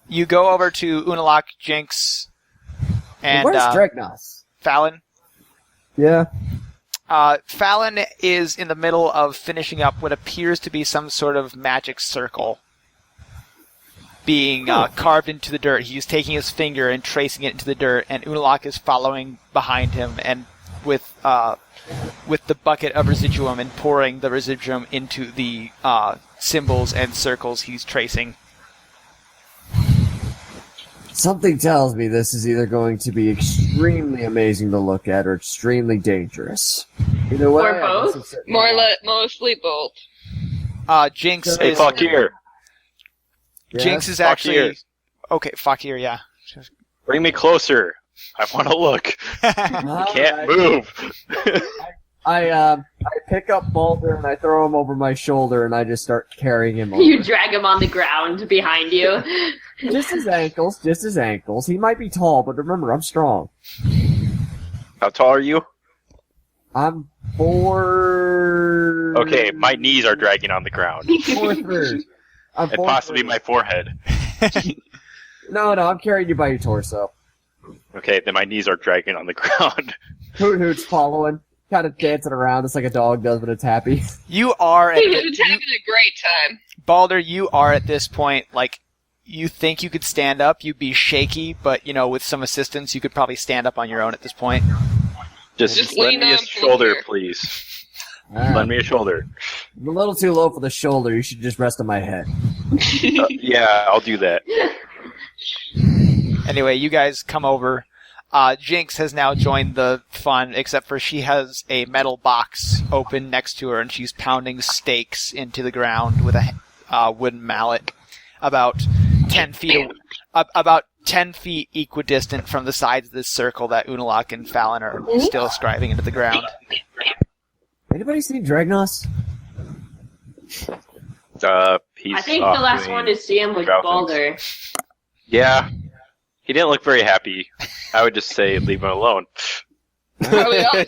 You go over to Unalak, Jinx, and where's Dregnos? Falon. Yeah. Falon is in the middle of finishing up what appears to be some sort of magic circle being carved into the dirt. He's taking his finger and tracing it into the dirt, and Unalak is following behind him and with the bucket of residuum and pouring the residuum into the symbols and circles he's tracing. Something tells me this is either going to be extremely amazing to look at or extremely dangerous. Either way, or both? Mostly both. Jinx Hey, is... Fakir. Yes? Jinx is actually... Fakir. Okay, Fakir, yeah. Bring me closer. I want to look. Can't move. I pick up Balder and I throw him over my shoulder and I just start carrying him over. You drag him on the ground behind you. Just his ankles. He might be tall, but remember, I'm strong. How tall are you? I'm 4... Okay, my knees are dragging on the ground. 4'3". And possibly my forehead. No, I'm carrying you by your torso. Okay, then my knees are dragging on the ground. Hoot's following, kind of dancing around. It's like a dog does when it's happy. You are... It's having a great time. Balder, you are at this point, like, you think you could stand up, you'd be shaky, but, you know, with some assistance, you could probably stand up on your own at this point. Just lend lean me a on from shoulder, here. please. Right. Lend me a shoulder. I'm a little too low for the shoulder. You should just rest on my head. Yeah, I'll do that. Anyway, you guys come over. Jinx has now joined the fun, except for she has a metal box open next to her, and she's pounding stakes into the ground with a wooden mallet, about 10 feet, about 10 feet equidistant from the sides of this circle that Unalak and Falon are still scribing into the ground. Anybody seen Dragnos? He's I think the off last doing one to see him was droppings. Balder. Yeah, he didn't look very happy. I would just say leave him alone. Probably all-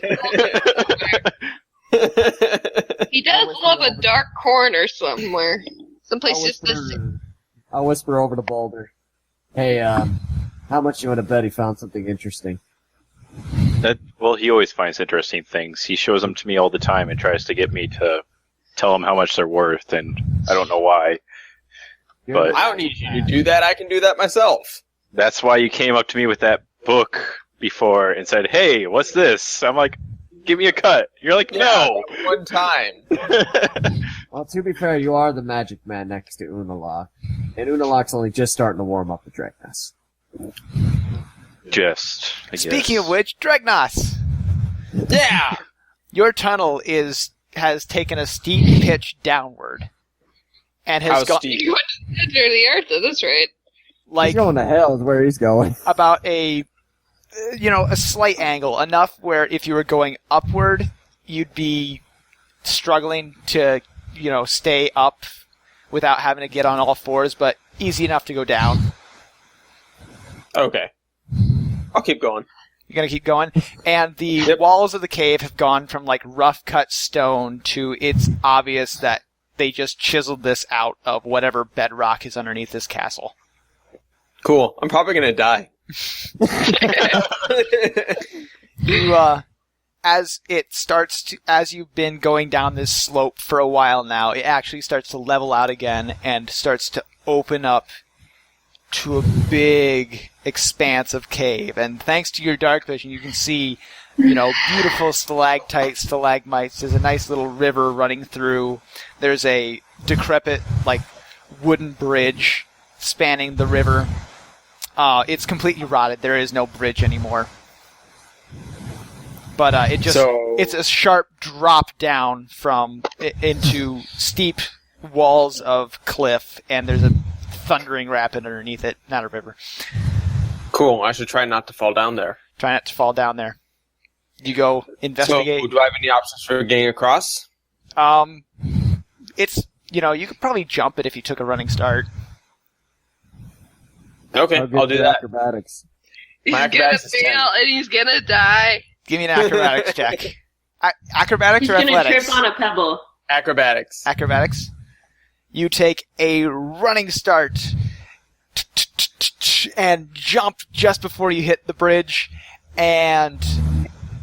He does love a dark corner somewhere. Someplace just this. I'll whisper over to Balder. Hey, how much you want to bet he found something interesting? Well, he always finds interesting things. He shows them to me all the time and tries to get me to tell him how much they're worth, and I don't know why. But I don't need you to do that. I can do that myself. that's why you came up to me with that book before and said, "Hey, what's this?" I'm like, "Give me a cut." You're like, "No." One time. Well, to be fair, you are the magic man next to Unalak. And Unalak's only just starting to warm up the Dragnos. Just. I guess. Speaking of which, Dregnos, Yeah! your tunnel has taken a steep pitch downward, and has How gone steep? You went to the center of the earth, that's right. He's like going to hell is where he's going. about a slight angle, enough where if you were going upward, you'd be struggling to, stay up without having to get on all fours, but easy enough to go down. Okay. I'll keep going. You're going to keep going. And the Yep. walls of the cave have gone from like rough cut stone to it's obvious that they just chiseled this out of whatever bedrock is underneath this castle. Cool. I'm probably gonna die. as you've been going down this slope for a while now, it actually starts to level out again and starts to open up to a big expanse of cave. And thanks to your dark vision, you can see, beautiful stalactites, stalagmites. There's a nice little river running through. There's a decrepit, wooden bridge spanning the river. It's completely rotted. There is no bridge anymore. But it's a sharp drop down into steep walls of cliff, and there's a thundering rapid underneath it, not a river. Cool. I should try not to fall down there. Try not to fall down there. You go investigate. So, do I have any options for getting across? It's, you could probably jump it if you took a running start. Okay, I'll do that. Acrobatics. He's My gonna acrobatics is 10. fail and he's gonna die. Give me an acrobatics check. Acrobatics He's or gonna athletics? trip on a pebble. Acrobatics. Acrobatics. You take a running start and jump just before you hit the bridge, and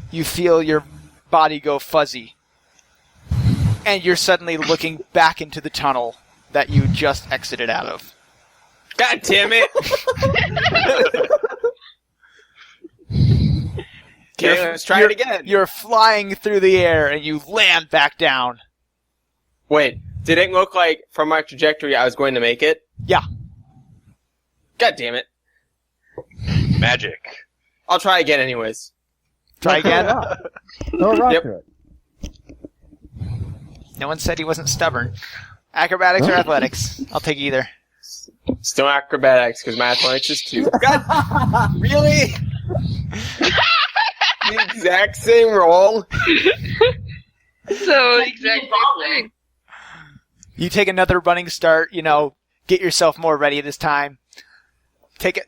you feel your body go fuzzy. And you're suddenly looking back into the tunnel that you just exited out of. God damn it! Okay, let's try it again. You're flying through the air and you land back down. Wait, did it look like from my trajectory I was going to make it? Yeah. God damn it. Magic. I'll try again anyways. Try again. Throw a rock Yep. through it. No one said he wasn't stubborn. Acrobatics or athletics? I'll take either. Still acrobatics, because my athletics is 2. God, really? The exact same roll? So exact same thing. You take another running start, get yourself more ready this time.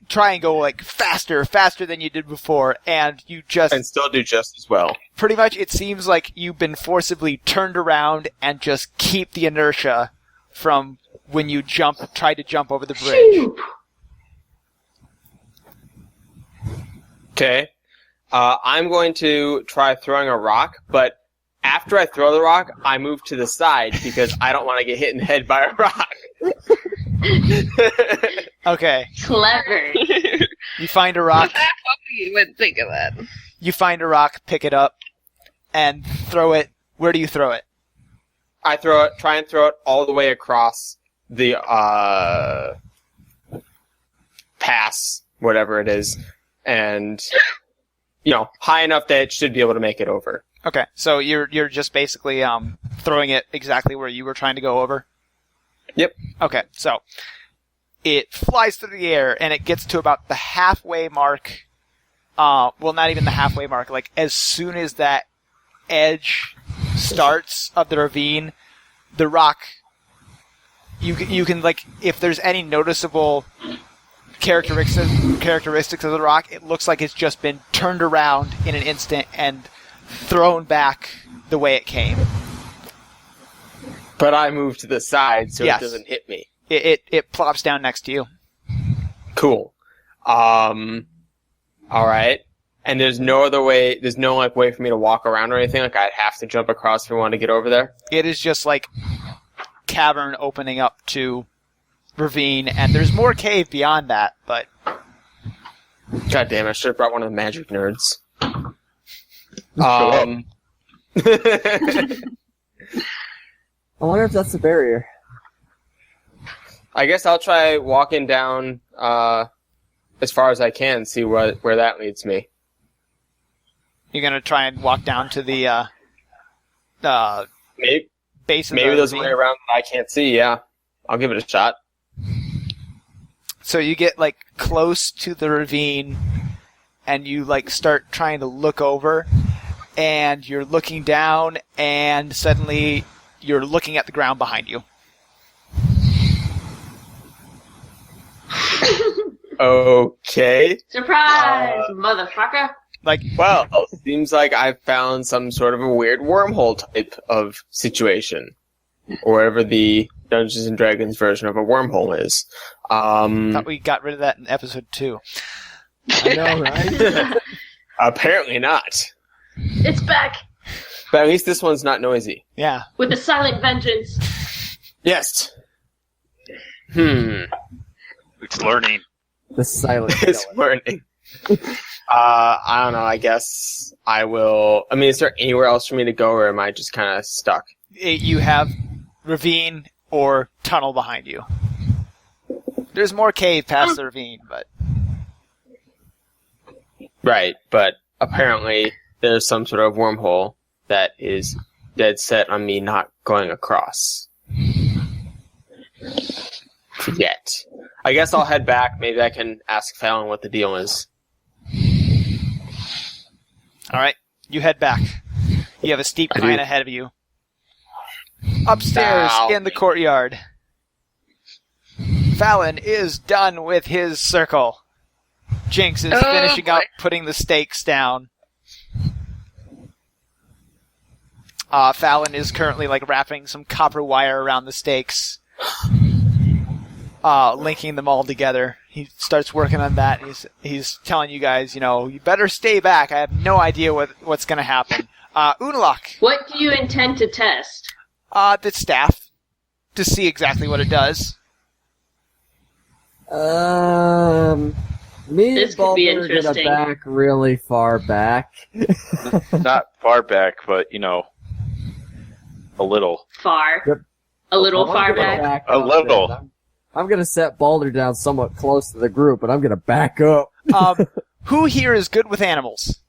Try and go faster than you did before, and you just... And still do just as well. Pretty much, it seems like you've been forcibly turned around and just keep the inertia from when you tried to jump over the bridge. Okay. I'm going to try throwing a rock, but after I throw the rock, I move to the side because I don't want to get hit in the head by a rock. Okay. Clever. You find a rock. I hope you wouldn't think of that. You find a rock, pick it up, and throw it. Where do you throw it? I try and throw it all the way across the pass, whatever it is, and high enough that it should be able to make it over. Okay, so you're just basically throwing it exactly where you were trying to go over? Yep. Okay, so it flies through the air and it gets to about the halfway mark. Well, not even the halfway mark. As soon as that edge starts of the ravine, the rock, you can if there's any noticeable characteristics of the rock, it looks like it's just been turned around in an instant and thrown back the way it came. But I move to the side so Yes. it doesn't hit me. It plops down next to you. Cool. Alright. And there's no other way, there's no way for me to walk around or anything? I'd have to jump across if I wanted to get over there? It is just cavern opening up to ravine, and there's more cave beyond that, but... God damn, I should have brought one of the magic nerds. I wonder if that's the barrier. I guess I'll try walking down as far as I can, see where that leads me. You're gonna try and walk down to the Maybe, base of maybe the there's a ravine. way around that I can't see, yeah. I'll give it a shot. So you get close to the ravine, and you start trying to look over, and you're looking down, and suddenly you're looking at the ground behind you. Okay. Surprise, motherfucker. Well, seems like I've found some sort of a weird wormhole type of situation. Or whatever the Dungeons and Dragons version of a wormhole is. Thought we got rid of that in episode 2. I know, right? Apparently not. It's back But at least this one's not noisy. Yeah. with a silent vengeance. Yes. It's learning. The silent It's killer. learning. I don't know. I guess I will. I mean, is there anywhere else for me to go, or am I just kind of stuck? You have ravine or tunnel behind you. There's more cave past the ravine, but Right, but apparently there's some sort of wormhole that is dead set on me not going across. Yet. I guess I'll head back. Maybe I can ask Falon what the deal is. all right, you head back. You have a steep climb ahead of you. Upstairs Ow. in the courtyard, Falon is done with his circle. Jinx is finishing up putting the stakes down. Falon is currently wrapping some copper wire around the stakes, linking them all together. He starts working on that. He's telling you guys, you better stay back. I have no idea what's going to happen. Unalak, What do you intend to test? the staff, to see exactly what it does. Me This and could be Baldur are gonna interesting. back really far back. Not far back, but a little. Far. Yep. A little I'm far gonna back. A up little. then. I'm gonna set Baldur down somewhat close to the group, and I'm gonna back up. Who here is good with animals?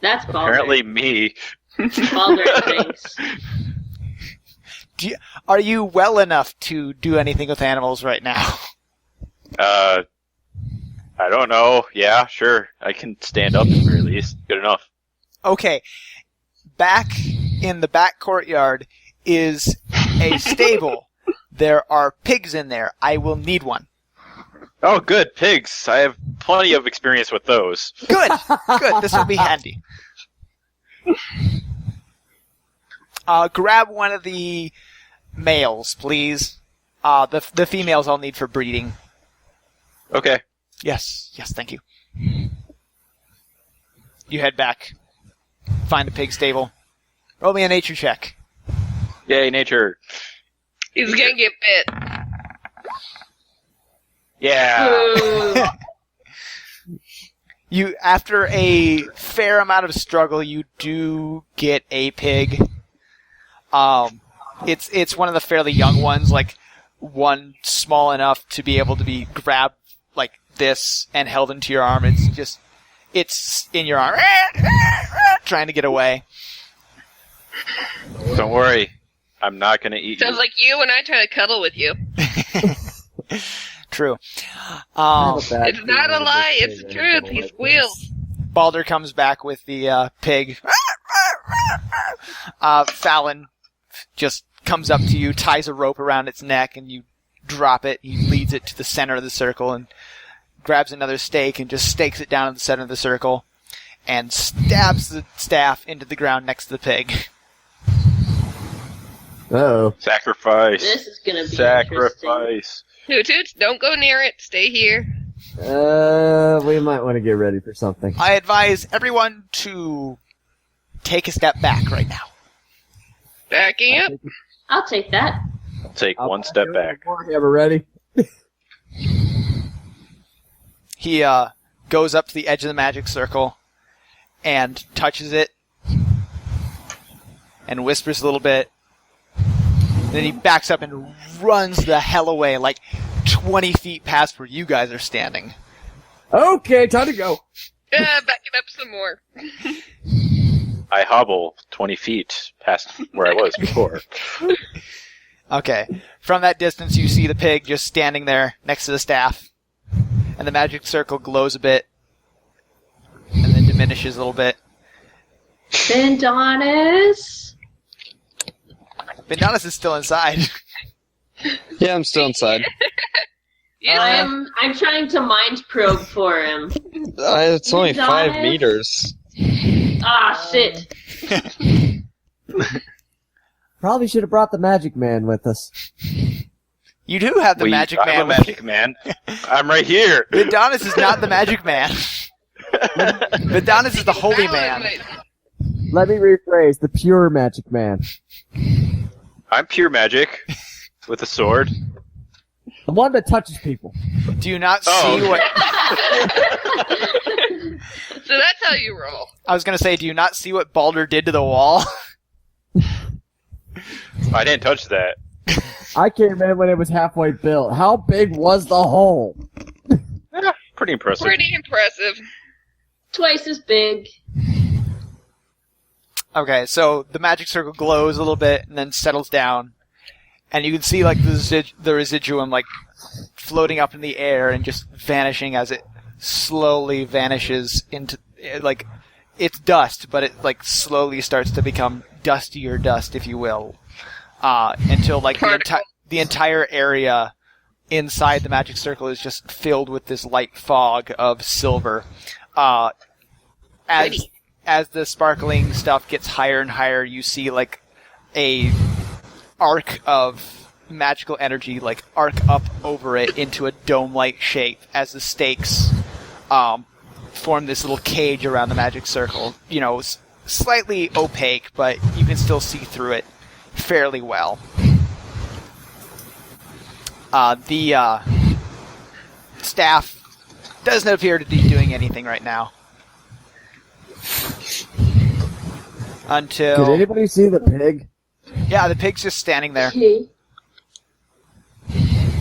That's Baldur. Apparently me. Baldur thinks. Are you well enough to do anything with animals right now? I don't know. Yeah, sure. I can stand up at the very least. Good enough. Okay. Back in the back courtyard is a stable. There are pigs in there. I will need one. Oh, good. Pigs. I have plenty of experience with those. Good. Good. This will be handy. Grab one of the males, please. The females I'll need for breeding. Okay. Yes, thank you. You head back. Find a pig stable. Roll me a nature check. Yay, nature. He's gonna get bit. Yeah. Ooh. After a fair amount of struggle, you do get a pig. It's one of the fairly young ones, one small enough to be able to be grabbed like this and held into your arm. It's in your arm, trying to get away. Don't worry. I'm not going to eat Sounds you. like you when I try to cuddle with you. True. It's not a lie, it's the truth. He squeals. Baldur comes back with the pig. Falon just comes up to you, ties a rope around its neck, and you drop it. He leads it to the center of the circle and grabs another stake and just stakes it down in the center of the circle and stabs the staff into the ground next to the pig. Uh-oh. Sacrifice. This is gonna be interesting. Sacrifice. Hoot hoots, don't go near it. Stay here. We might want to get ready for something. I advise everyone to take a step back right now. Backing up. I'll take that. I'll take I'll one step back. Warhammer ready. He goes up to the edge of the magic circle and touches it and whispers a little bit. Then he backs up and runs the hell away, 20 feet past where you guys are standing. Okay, time to go. Backing up some more. I hobble 20 feet past where I was before. Okay. From that distance, you see the pig just standing there next to the staff. And the magic circle glows a bit. And then diminishes a little bit. Vendonis? Bendonis is still inside. Yeah, I'm still inside. Yeah. I'm trying to mind probe for him. It's only 5 Adonis? meters. Ah, shit. Probably should have brought the Magic Man with us. You do have the magic man. I'm a magic man. I'm right here. Bendonis is not the magic man. Vidanis is the holy man. Let me rephrase, the pure magic man. I'm pure magic with a sword. The one that touches people. Do you not see Oh, what... So that's how you roll. I was going to say, do you not see what Baldur did to the wall? I didn't touch that. I came in when it was halfway built. How big was the hole? Pretty impressive. Pretty impressive. Twice as big. Okay, so the magic circle glows a little bit and then settles down. And you can see like the residuum like floating up in the air and just vanishing as it slowly vanishes into like it's dust, but it like slowly starts to become dustier dust, if you will, until like the entire area inside the magic circle is just filled with this light fog of silver. As the sparkling stuff gets higher and higher, you see like a arc of magical energy like arc up over it into a dome-like shape as the stakes form this little cage around the magic circle. You know, slightly opaque, but you can still see through it fairly well. The staff doesn't appear to be doing anything right now. Until... Did anybody see the pig? Yeah, the pig's just standing there.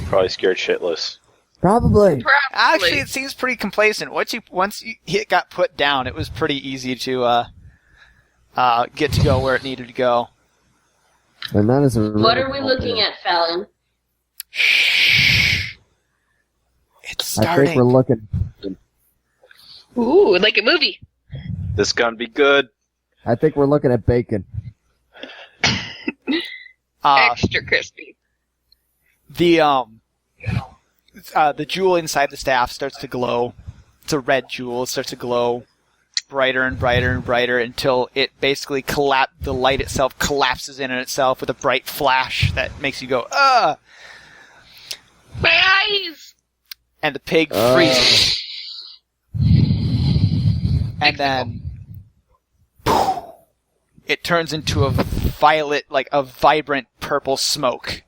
Probably scared shitless. Probably. Actually, it seems pretty complacent. Once it got put down, it was pretty easy to get to go where it needed to go. And that is What are we looking at, Falon? Shh. It's I starting. think we're looking. Ooh, like a movie. This gonna be good. I think we're looking at bacon. Extra crispy. The jewel inside the staff starts to glow. It's a red jewel. It starts to glow brighter and brighter and brighter until it basically the light itself collapses in on itself with a bright flash that makes you go, "Ugh!" My eyes! And the pig freezes. And then it turns into a vibrant purple smoke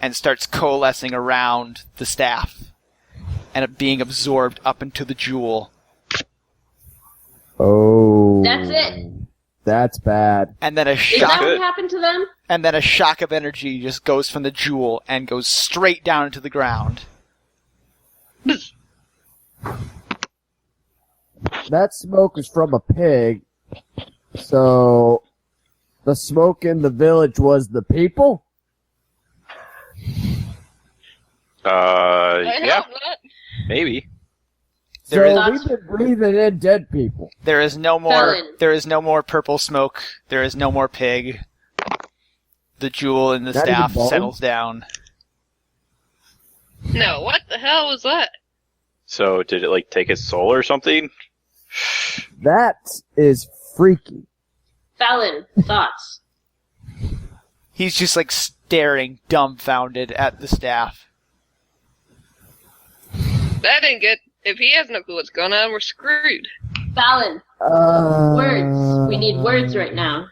and starts coalescing around the staff and it being absorbed up into the jewel. Oh. That's it. That's bad. And then a Is shock that what happened to them? and then a shock of energy just goes from the jewel and goes straight down into the ground. That smoke was from a pig, so the smoke in the village was the people? I Yeah, hope not. maybe. There So is- we've been breathing in dead people. There is no more Felon. there is no more purple smoke. There is no more pig. The jewel in the Not even staff bone? settles down. No, what the hell was that? So did it like take his soul or something? That is freaky. Falon, thoughts? He's just like staring dumbfounded at the staff. That ain't good. If he has no clue what's going on, we're screwed. Falon, words. We need words right now.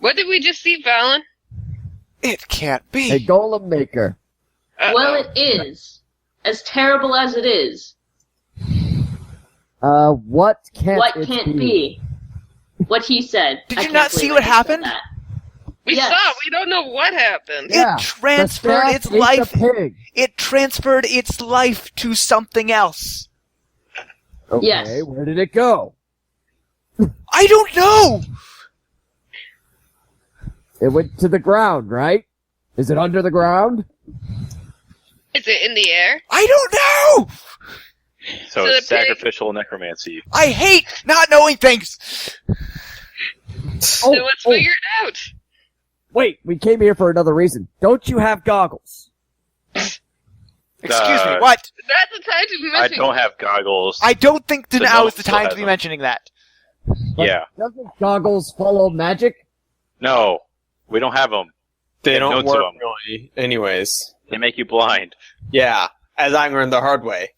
What did we just see, Falon? It can't be. A golem maker. Well, it is. As terrible as it is. What can't What it can't be? What he said. Did I you can't not see believe what I just said happened? that. We Yes. saw. We don't know what happened. Yeah, It transferred the staff its ate the life. pig. It transferred its life to something else. Okay, Yes. where did it go? I don't know. It went to the ground, right? Is it under the ground? Is it in the air? I don't know. So So it's the pig- sacrificial necromancy. I hate not knowing things. Oh, Then let's figure it out. wait, we came here for another reason. Don't you have goggles? Excuse me. What? That's the time to be I mentioning. don't have goggles. I don't think The now is gnome the still time has to be them. mentioning that. But Yeah. Doesn't goggles follow magic? No, we don't have them. They don't Notes of work them. really, anyways. They make you blind. Yeah, as I learned the hard way.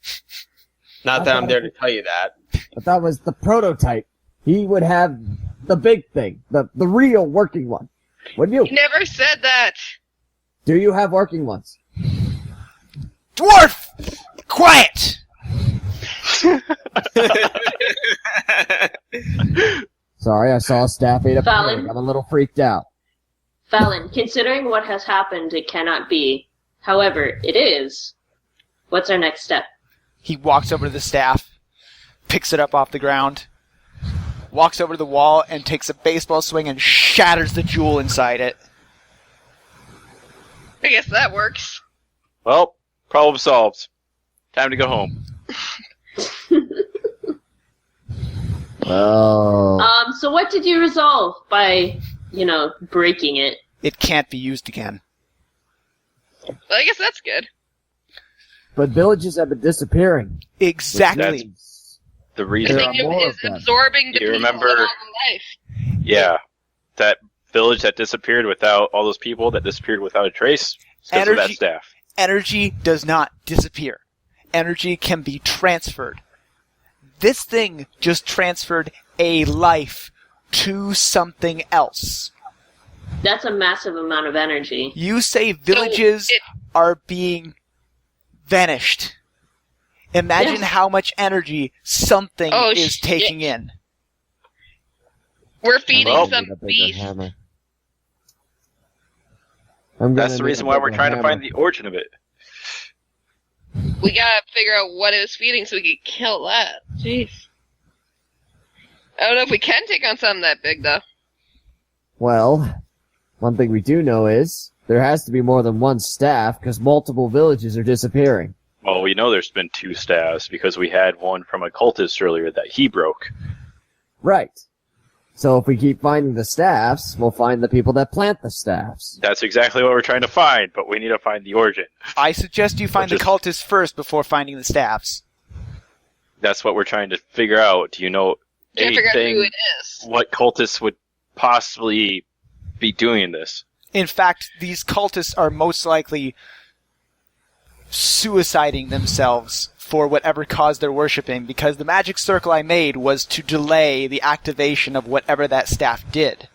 Not that I'm there to tell you that. But that was the prototype. He would have the big thing, the real working one. Wouldn't you? You never said that. Do you have working ones? Dwarf! Quiet! Sorry, I saw a staff ate a Falon? pig. I'm a little freaked out. Falon, considering what has happened, it cannot be. However, it is. What's our next step? He walks over to the staff, picks it up off the ground, walks over to the wall, and takes a baseball swing and shatters the jewel inside it. I guess that works. Well, problem solved. Time to go home. Oh. So what did you resolve by, breaking it? It can't be used again. Well, I guess that's good. But villages have been disappearing. Exactly. The The reason, There are thing more is of them. absorbing the Do you people remember- in our life. yeah, that village that disappeared without all those people that disappeared without a trace. It's because of that Energy- staff. Energy does not disappear. Energy can be transferred. This thing just transferred a life to something else. That's a massive amount of energy. You say villages are being vanished. Imagine Yes. how much energy something Oh, is shit. taking in. We're feeding Well- some Need a bigger beast. hammer. That's the reason why we're trying to find the origin of it. We gotta figure out what it was feeding so we can kill that. Jeez. I don't know if we can take on something that big, though. Well, one thing we do know is there has to be more than one staff because multiple villages are disappearing. Well, we know there's been 2 staffs because we had one from a cultist earlier that he broke. Right. So if we keep finding the staffs, we'll find the people that plant the staffs. That's exactly what we're trying to find, but we need to find the origin. I suggest you find the Which is- cultists first before finding the staffs. That's what we're trying to figure out. Do you know Can't figure out who anything? it is. What cultists would possibly be doing this? In fact, these cultists are most likely suiciding themselves for whatever cause they're worshipping, because the magic circle I made was to delay the activation of whatever that staff did.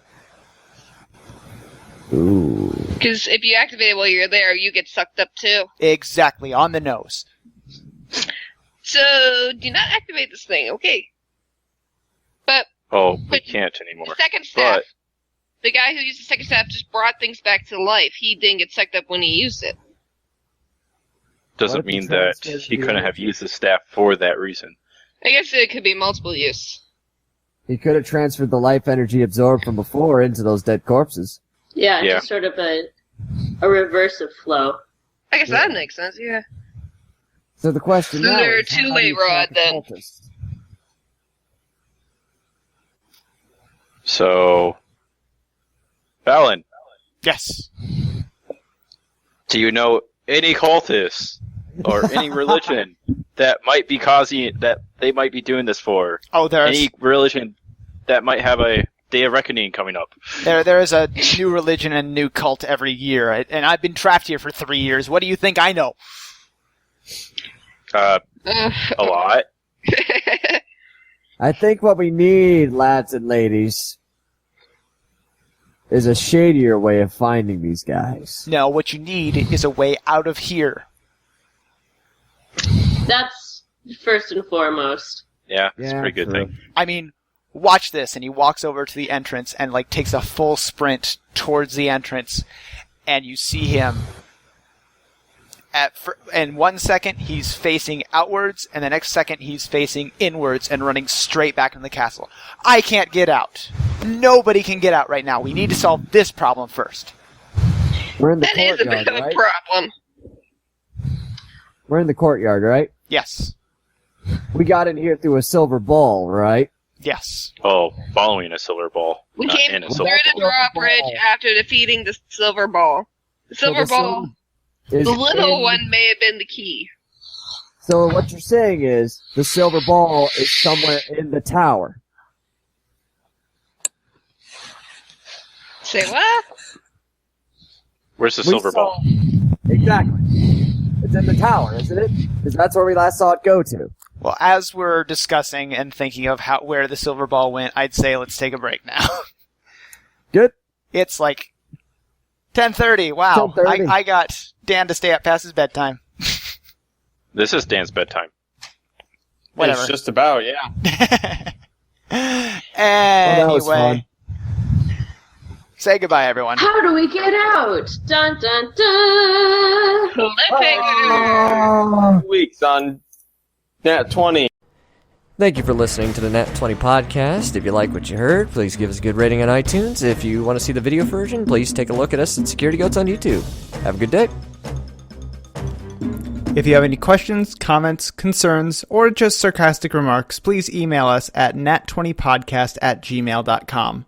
Ooh. Because if you activate it while you're there, you get sucked up too. Exactly, on the nose. So, do not activate this thing, okay? But Oh, we But- can't anymore. the second staff, But the guy who used the second staff just brought things back to life. He didn't get sucked up when he used it. What doesn't if he mean that transfers he the couldn't have energy? used the staff for that reason. I guess it could be multiple use. He could have transferred the life energy absorbed from before into those dead corpses. Yeah, Yeah. just sort of a reversive flow. I guess Yeah. that makes sense, yeah. So the question So now they're is, how do two-way you track rod, a then. cultist? So, Falon, Yes. do you know any cultists or any religion that might be causing that they might be doing this for? Oh, Any religion that might have a day of reckoning coming up? there is a new religion and new cult every year, and I've been trapped here for 3 years. What do you think I know? A lot. I think what we need, lads and ladies, is a shadier way of finding these guys. No, what you need is a way out of here. That's first and foremost. Yeah, it's a Yeah, pretty good true. thing. I mean, watch this, and he walks over to the entrance and takes a full sprint towards the entrance, and you see him. In 1 second, he's facing outwards, and the next second, he's facing inwards and running straight back into the castle. I can't get out. Nobody can get out right now. We need to solve this problem first. We're in the That is a courtyard, bit of a right? problem. We're in the courtyard, right? Yes. We got in here through a silver ball, right? Yes. Oh, following a silver ball. We not came in a through silver the ball. drawbridge after defeating the silver ball. The silver ball, is the little in- one may have been the key. So what you're saying is the silver ball is somewhere in the tower. Say what? Where's the We silver saw- ball? Exactly. It's in the tower, isn't it? Because that's where we last saw it go to. Well, as we're discussing and thinking of where the silver ball went, I'd say let's take a break now. Good. It's like 10:30. Wow. 10:30. I got Dan to stay up past his bedtime. This is Dan's bedtime. Whatever. It's just about, yeah. That was fun. Anyway, say goodbye, everyone. How do we get out? Dun dun dun. Cliffhanger. Weeks on Nat 20. Thank you for listening to the Nat 20 podcast. If you like what you heard, please give us a good rating on iTunes. If you want to see the video version, please take a look at us at Security Goats on YouTube. Have a good day. If you have any questions, comments, concerns, or just sarcastic remarks, please email us at nat20podcast@gmail.com.